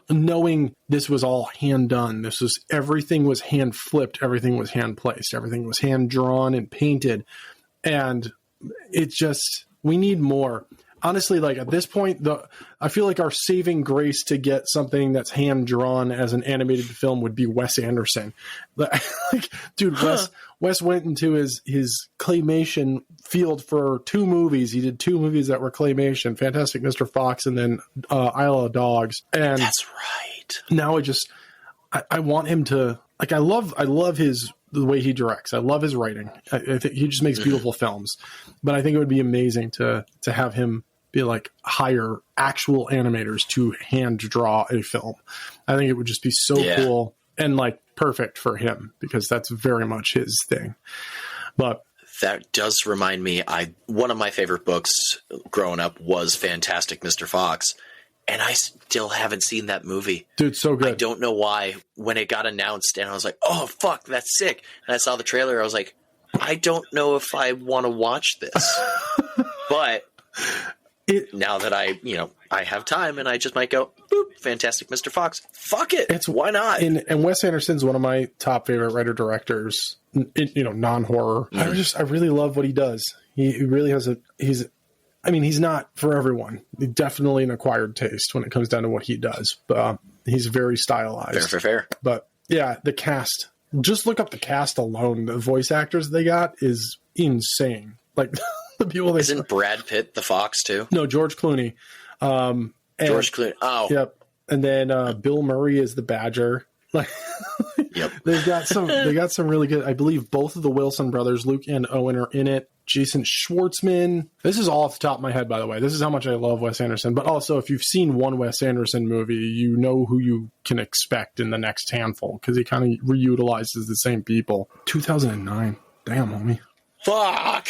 knowing this was all hand done. Everything was hand flipped, everything was hand placed, everything was hand drawn and painted, and it's just, we need more. honestly, like at this point, I feel like our saving grace to get something that's hand drawn as an animated film would be Wes Anderson. Like, dude, Wes went into his claymation field for 2 movies. He did 2 movies that were claymation: Fantastic Mr. Fox and then Isle of Dogs. And that's right. Now I want him to, like, I love the way he directs. I love his writing. I think he just makes beautiful films. But I think it would be amazing to have him be like hire actual animators to hand draw a film. I think it would just be so cool and like perfect for him because that's very much his thing. But that does remind me, one of my favorite books growing up was Fantastic Mr. Fox. And I still haven't seen that movie. Dude, so good. I don't know why. When it got announced and I was like, oh, fuck, that's sick. And I saw the trailer. I was like, I don't know if I want to watch this. But now that I have time and I just might go, boop, Fantastic Mr. Fox. Fuck it. Why not? And Wes Anderson's one of my top favorite writer-directors, non-horror. I really love what he does. He really has he's not for everyone. He's definitely an acquired taste when it comes down to what he does. But he's very stylized. Fair. But yeah, the cast. Just look up the cast alone. The voice actors they got is insane. Like the people. Isn't Brad Pitt the Fox too? No, George Clooney. George Clooney. Oh, yep. And then Bill Murray is the Badger. Like, yep. They got some really good. I believe both of the Wilson brothers, Luke and Owen, are in it. Jason Schwartzman. This is all off the top of my head, by the way. This is how much I love Wes Anderson. But also, if you've seen one Wes Anderson movie, you know who you can expect in the next handful because he kind of reutilizes the same people. 2009. Damn, homie. Fuck.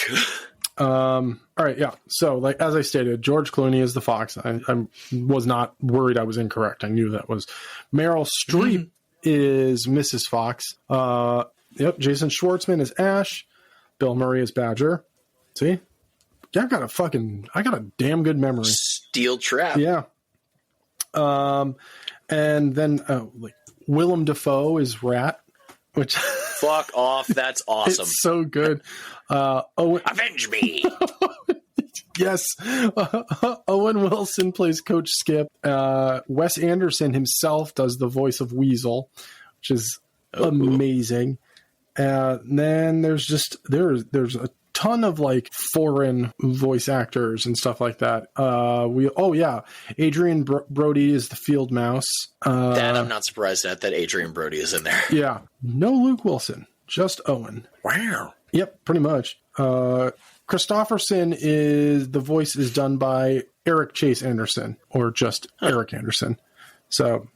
All right, yeah. So, like as I stated, George Clooney is the Fox. I was not worried I was incorrect. I knew that was. Meryl Streep is Mrs. Fox. Yep. Jason Schwartzman is Ash. Bill Murray is Badger. See? Yeah, I got a damn good memory. Steel trap. Yeah. And then Willem Dafoe is Rat, which fuck off. That's awesome. It's so good. Avenge me. Yes. Owen Wilson plays Coach Skip. Wes Anderson himself does the voice of Weasel, which is amazing. And then there's a ton of like foreign voice actors and stuff like that. Adrian Brody is the Field Mouse. That I'm not surprised at that Adrian Brody is in there. Yeah. No Luke Wilson, just Owen. Wow. Yep, pretty much. Christopherson the voice is done by Eric Chase Anderson or just Eric Anderson. So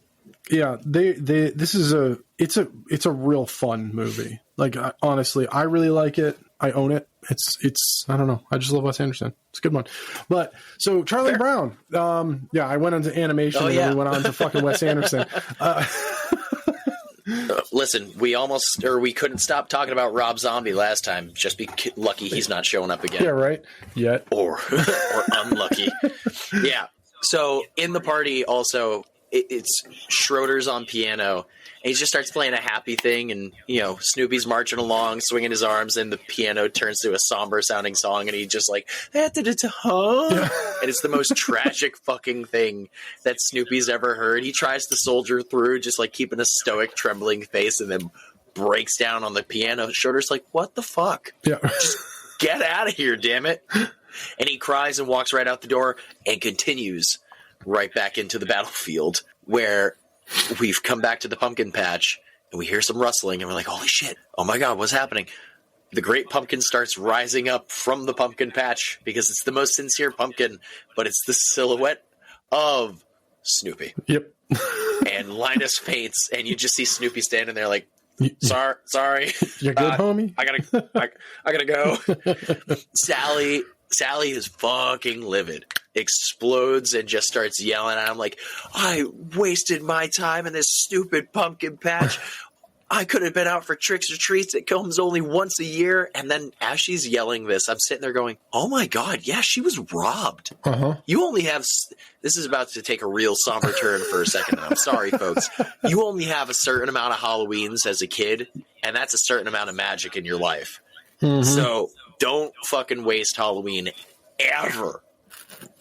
yeah, this is it's a real fun movie. Like honestly, I really like it. I own it. It's I don't know. I just love Wes Anderson. It's a good one. But so Charlie Brown. I went into animation and then we went on to fucking Wes Anderson. Listen, we couldn't stop talking about Rob Zombie last time. Just be lucky he's not showing up again. Yeah, right. Yet or unlucky. Yeah. So in the party also. It's Schroeder's on piano, and he just starts playing a happy thing, and Snoopy's marching along, swinging his arms, and the piano turns to a somber sounding song, and he just like, and it's the most tragic fucking thing that Snoopy's ever heard. He tries to soldier through, just like keeping a stoic, trembling face, and then breaks down on the piano. Schroeder's like, what the fuck? Yeah, just get out of here, damn it! And he cries and walks right out the door and continues right back into the battlefield where we've come back to the pumpkin patch and we hear some rustling and we're like, holy shit, oh my God, what's happening? The great pumpkin starts rising up from the pumpkin patch because it's the most sincere pumpkin, but it's the silhouette of Snoopy. Yep. And Linus faints and you just see Snoopy standing there like, sorry. You're good, homie. I gotta go. Sally is fucking livid, explodes and just starts yelling at him like, I wasted my time in this stupid pumpkin patch. I could have been out for tricks or treats. It comes only once a year. And then as she's yelling this, I'm sitting there going, oh my God, yeah, she was robbed. You only have, this is about to take a real somber turn for a second. I'm sorry, folks. You only have a certain amount of Halloweens as a kid, and that's a certain amount of magic in your life. So don't fucking waste Halloween ever.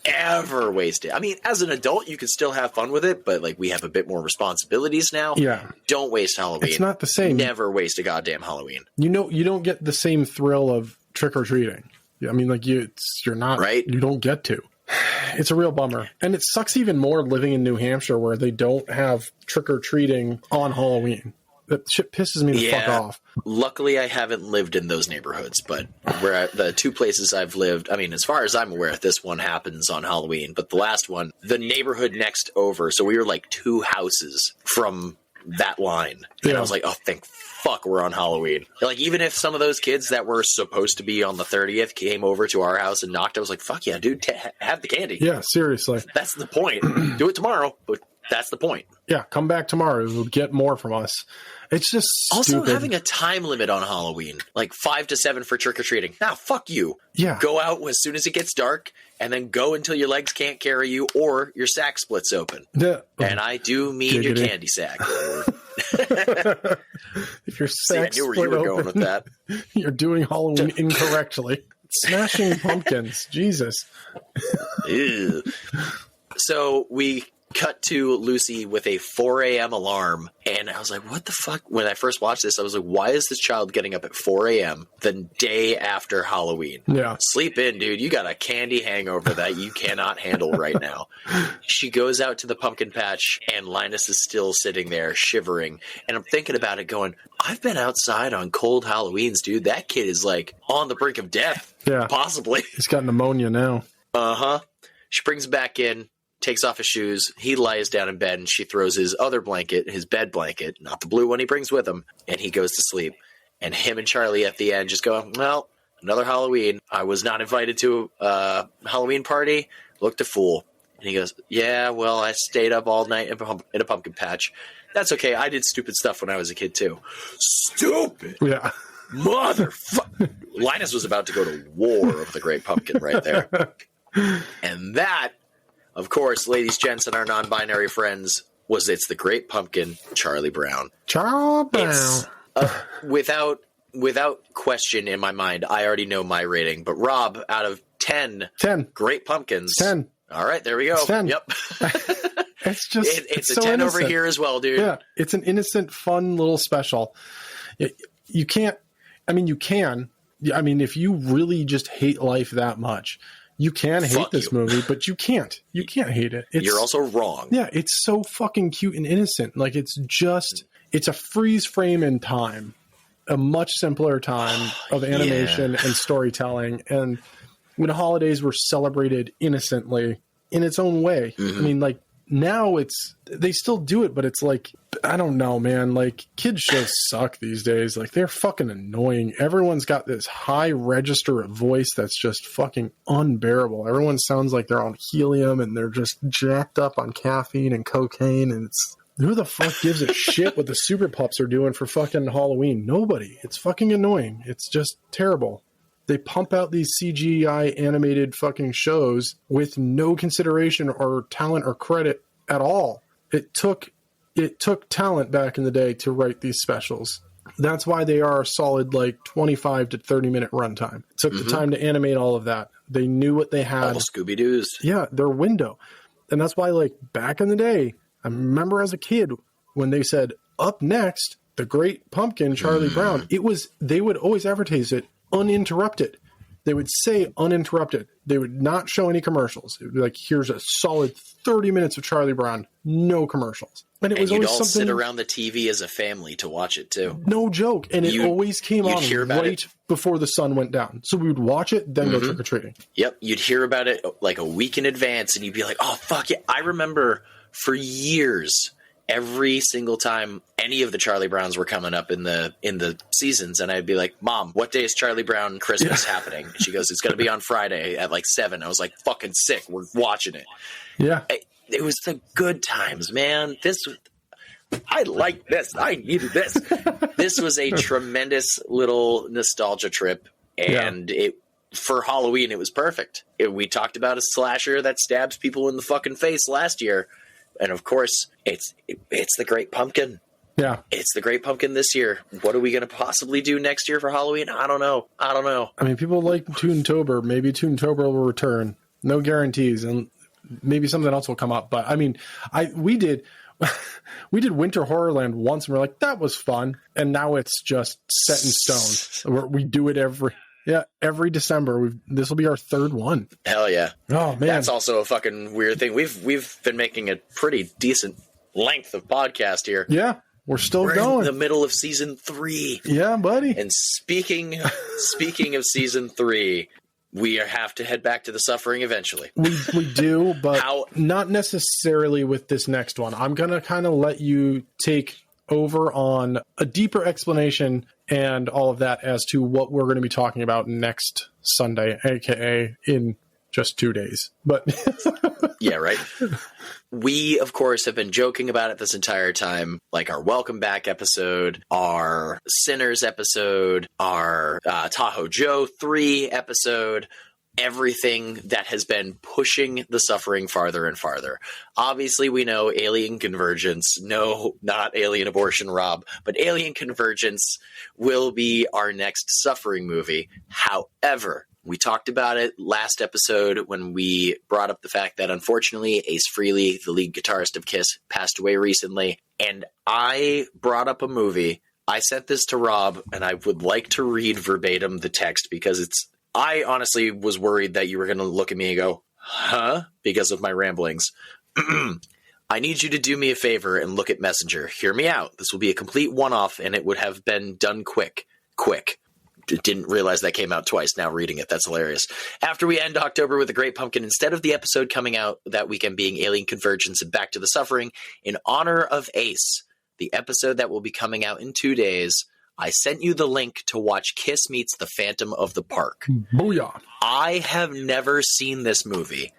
ever waste it. I mean, as an adult, you can still have fun with it, but like we have a bit more responsibilities now. Yeah. Don't waste Halloween. It's not the same. Never waste a goddamn Halloween. You know, you don't get the same thrill of trick-or-treating. I mean, like you're not, right? You don't get to. It's a real bummer. And it sucks even more living in New Hampshire where they don't have trick-or-treating on Halloween. That shit pisses me the fuck off. Luckily, I haven't lived in those neighborhoods, but where the two places I've lived, I mean, as far as I'm aware, this one happens on Halloween, but the last one, the neighborhood next over, so we were like 2 houses from that line. And I was like, oh, thank fuck we're on Halloween. Like, even if some of those kids that were supposed to be on the 30th came over to our house and knocked, I was like, fuck yeah, dude, have the candy. Yeah, seriously. That's the point. Do it tomorrow, but that's the point. Yeah, come back tomorrow. You'll get more from us. It's just also stupid. Having a time limit on Halloween, like 5 to 7 for trick-or-treating. Nah, fuck you. Yeah. Go out as soon as it gets dark and then go until your legs can't carry you or your sack splits open. Yeah. And I do mean your candy sack. If your sack I knew where you were going with that. You're doing Halloween incorrectly. Smashing pumpkins. Jesus. Ew. So we cut to Lucy with a 4 a.m. alarm, and I was like, what the fuck? When I first watched this, I was like, why is this child getting up at 4 a.m. the day after Halloween? Yeah. Sleep in, dude. You got a candy hangover that you cannot handle right now. She goes out to the pumpkin patch, and Linus is still sitting there shivering, and I'm thinking about it going, I've been outside on cold Halloweens, dude. That kid is like on the brink of death. Yeah. Possibly. He's got pneumonia now. Uh-huh. She brings him back in, takes off his shoes. He lies down in bed, and she throws his other blanket, his bed blanket, not the blue one he brings with him, and he goes to sleep. And him and Charlie at the end just go, well, another Halloween. I was not invited to a Halloween party. Looked a fool. And he goes, yeah, well, I stayed up all night in a pumpkin patch. That's okay. I did stupid stuff when I was a kid, too. Stupid. Yeah. Motherfucker. Linus was about to go to war of the Great Pumpkin right there. And that, of course, ladies, gents, and our non-binary friends, was It's the Great Pumpkin, Charlie Brown. Charlie Brown. Without question in my mind, I already know my rating. But Rob, out of 10 Great Pumpkins. 10. All right, there we go. It's 10. Yep. It's just it's a so 10 innocent. over here as well, dude. Yeah, it's an innocent, fun little special. You can't. I mean, you can. I mean, if you really just hate life that much, you can hate this movie, but you can't. You can't hate it. You're also wrong. Yeah, it's so fucking cute and innocent. Like, it's a freeze frame in time, a much simpler time of animation and storytelling. And when holidays were celebrated innocently in its own way. I mean, like, now they still do it, but it's like, I don't know, man. Like, kids shows suck these days. Like, they're fucking annoying. Everyone's got this high register of voice that's just fucking unbearable. Everyone sounds like they're on helium and they're just jacked up on caffeine and cocaine. And it's, who the fuck gives a shit what the Super Pups are doing for fucking Halloween? Nobody. It's fucking annoying. It's just terrible. They pump out these CGI animated fucking shows with no consideration or talent or credit at all. It took talent back in the day to write these specials. That's why they are a solid, like, 25 to 30 minute runtime. It took the time to animate all of that. They knew what they had. All the Scooby-Doos. Yeah, their window. And that's why, like, back in the day, I remember as a kid when they said, up next, the Great Pumpkin, Charlie Brown, they would always advertise it uninterrupted. They would say uninterrupted. They would not show any commercials. It would be like, here's a solid 30 minutes of Charlie Brown, no commercials. And it was you'd always all something, sit around the TV as a family to watch it too. No joke. And it always came on right before the sun went down. So we would watch it, then go trick-or-treating. Yep. You'd hear about it like a week in advance and you'd be like, oh, fuck yeah. I remember for years, every single time any of the Charlie Browns were coming up in the seasons, and I'd be like, Mom, what day is Charlie Brown Christmas happening? And she goes, it's going to be on Friday at like 7. I was like, fucking sick. We're watching it. Yeah. It was the good times, man. I like this. I needed this. This was a tremendous little nostalgia trip, and for Halloween, it was perfect. We talked about a slasher that stabs people in the fucking face last year. And of course, it's the Great Pumpkin. Yeah. It's the Great Pumpkin this year. What are we going to possibly do next year for Halloween? I don't know. I mean, people like TOON-TOBER. Maybe TOON-TOBER will return. no guarantees, and maybe something else will come up. But I mean, we did Winter Horrorland once, and we're like, that was fun, and now it's just set in stone. We do it every December. This will be our third one. Hell yeah! Oh man, that's also a fucking weird thing. We've been making a pretty decent length of podcast here. Yeah, we're going. In the middle of season 3. Yeah, buddy. And speaking of season 3, we have to head back to the suffering eventually. We do, but not necessarily with this next one. I'm gonna kind of let you take over on a deeper explanation and all of that as to what we're going to be talking about next Sunday, aka in just 2 days. But yeah, right. We, of course, have been joking about it this entire time, like our Welcome Back episode, our Sinners episode, our Tahoe Joe 3 episode, everything that has been pushing the suffering farther and farther. Obviously, we know Alien Convergence. No, not Alien Abortion, Rob, but Alien Convergence will be our next suffering movie. However, we talked about it last episode when we brought up the fact that, unfortunately, Ace Frehley, the lead guitarist of Kiss, passed away recently. And I brought up a movie. I sent this to Rob, and I would like to read verbatim the text because I honestly was worried that you were going to look at me and go, huh? Because of my ramblings. I need you to do me a favor and look at Messenger. Hear me out. This will be a complete one-off, and it would have been done quick. Didn't realize that came out twice now reading it. That's hilarious. After we end October with a Great Pumpkin, instead of the episode coming out that weekend being Alien Convergence and Back to the Suffering, in honor of Ace, the episode that will be coming out in 2 days, I sent you the link to watch Kiss Meets the Phantom of the Park. Booyah. I have never seen this movie.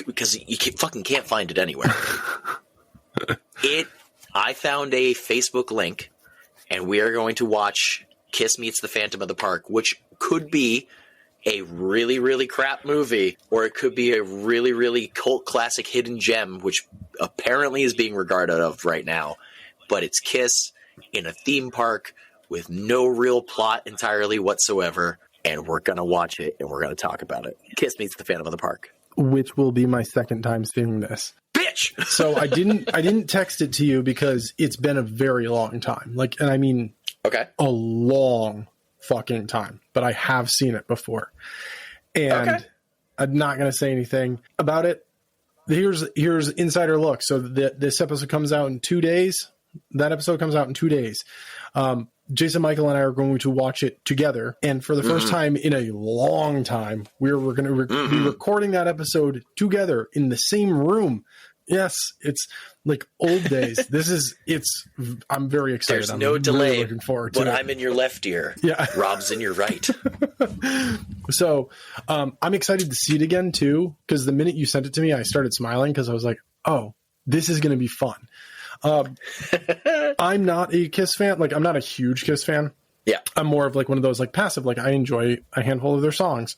Because you fucking can't find it anywhere. I found a Facebook link, and we are going to watch Kiss Meets the Phantom of the Park, which could be a really, really crap movie, or it could be a really, really cult classic hidden gem, which apparently is being regarded of right now. But it's Kiss in a theme park with no real plot entirely whatsoever, and we're going to watch it, and we're going to talk about it. Kiss Meets the Phantom of the Park. Which will be my second time seeing this. Bitch! So I didn't text it to you because it's been a very long time. And I mean... Okay. A long fucking time, but I have seen it before. And okay. I'm not going to say anything about it. Here's insider look. So this episode comes out in 2 days. That episode comes out in 2 days. Jason, Michael, and I are going to watch it together. And for the first time in a long time, we're going to be recording that episode together in the same room. Yes, it's like old days. I'm very excited. There's no delay. Really looking forward to it. I'm in your left ear. Yeah. Rob's in your right. So I'm excited to see it again, too, because the minute you sent it to me, I started smiling because I was like, oh, this is going to be fun. I'm not a Kiss fan. I'm not a huge Kiss fan. Yeah. I'm more of one of those passive, I enjoy a handful of their songs.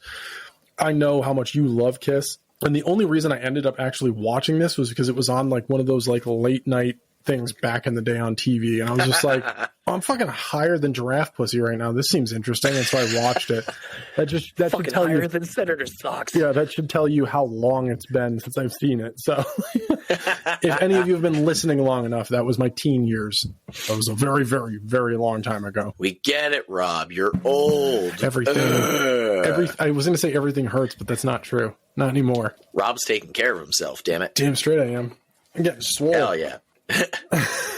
I know how much you love Kiss. And the only reason I ended up actually watching this was because it was on one of those late night things back in the day on TV. And I was just like, I'm fucking higher than Giraffe Pussy right now. This seems interesting. And so I watched it. That should tell higher you than Senator Socks. Yeah, that should tell you how long it's been since I've seen it. So if any of you have been listening long enough, that was my teen years. That was a very, very, very long time ago. We get it, Rob. You're old. Everything. I was going to say everything hurts, but that's not true. Not anymore. Rob's taking care of himself, damn it. Damn straight I am. I'm getting swole. Hell yeah.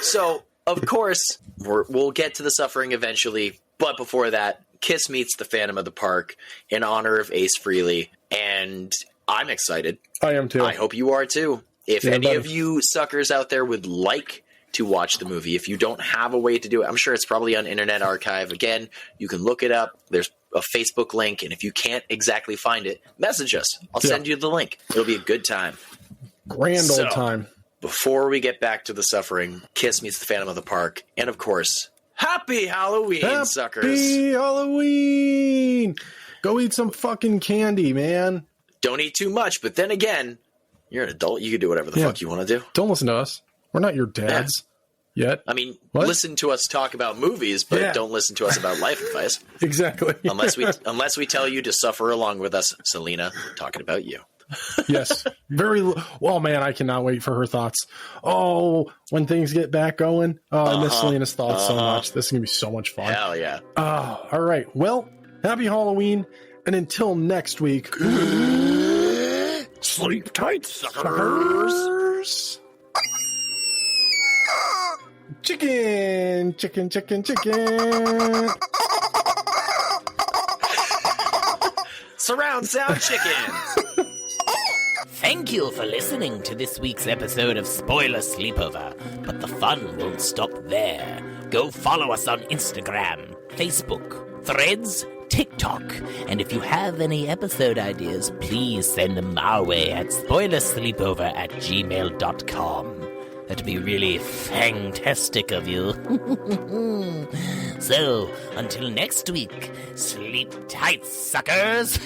So, of course, we'll get to the suffering eventually, but before that, Kiss Meets the Phantom of the Park in honor of Ace Frehley, and I'm excited. I am too. I hope you are too. If any of you suckers out there would like to watch the movie, if you don't have a way to do it, I'm sure it's probably on Internet Archive. Again, you can look it up. There's a Facebook link, and if you can't exactly find it, message us. I'll send you the link. It'll be a good time. Grand old time. Before we get back to the suffering, Kiss Meets the Phantom of the Park, and of course, Happy Halloween, suckers! Happy Halloween! Go eat some fucking candy, man. Don't eat too much, but then again, you're an adult. You can do whatever the fuck you want to do. Don't listen to us. We're not your dads yet. I mean, listen to us talk about movies, but don't listen to us about life advice. Exactly. Unless we tell you to suffer along with us, Selena, talking about you. Yes. Well, man, I cannot wait for her thoughts. Oh, when things get back going. Oh, I miss Selena's thoughts so much. This is going to be so much fun. Hell yeah. Oh, all right. Well, happy Halloween. And until next week, Sleep tight, suckers. Chicken. Surround sound chicken. Thank you for listening to this week's episode of Spoiler Sleepover, but the fun won't stop there. Go follow us on Instagram, Facebook, Threads, TikTok, and if you have any episode ideas, please send them our way at spoilersleepover@gmail.com. That'd be really fantastic of you. So, until next week, sleep tight, suckers!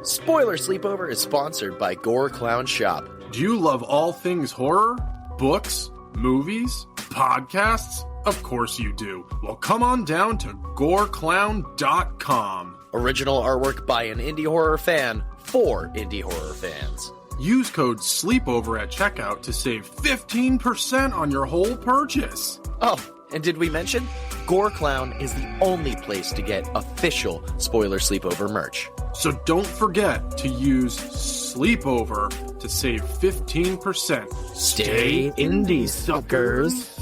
Spoiler Sleepover is sponsored by Gore Clown Shop. Do you love all things horror? Books? Movies? Podcasts? Of course you do. Well, come on down to goreclown.com. Original artwork by an indie horror fan for indie horror fans. Use code SLEEPOVER at checkout to save 15% on your whole purchase. Oh, and did we mention? Gore Clown is the only place to get official Spoiler Sleepover merch. So don't forget to use Sleepover to save 15%. Stay indie, suckers.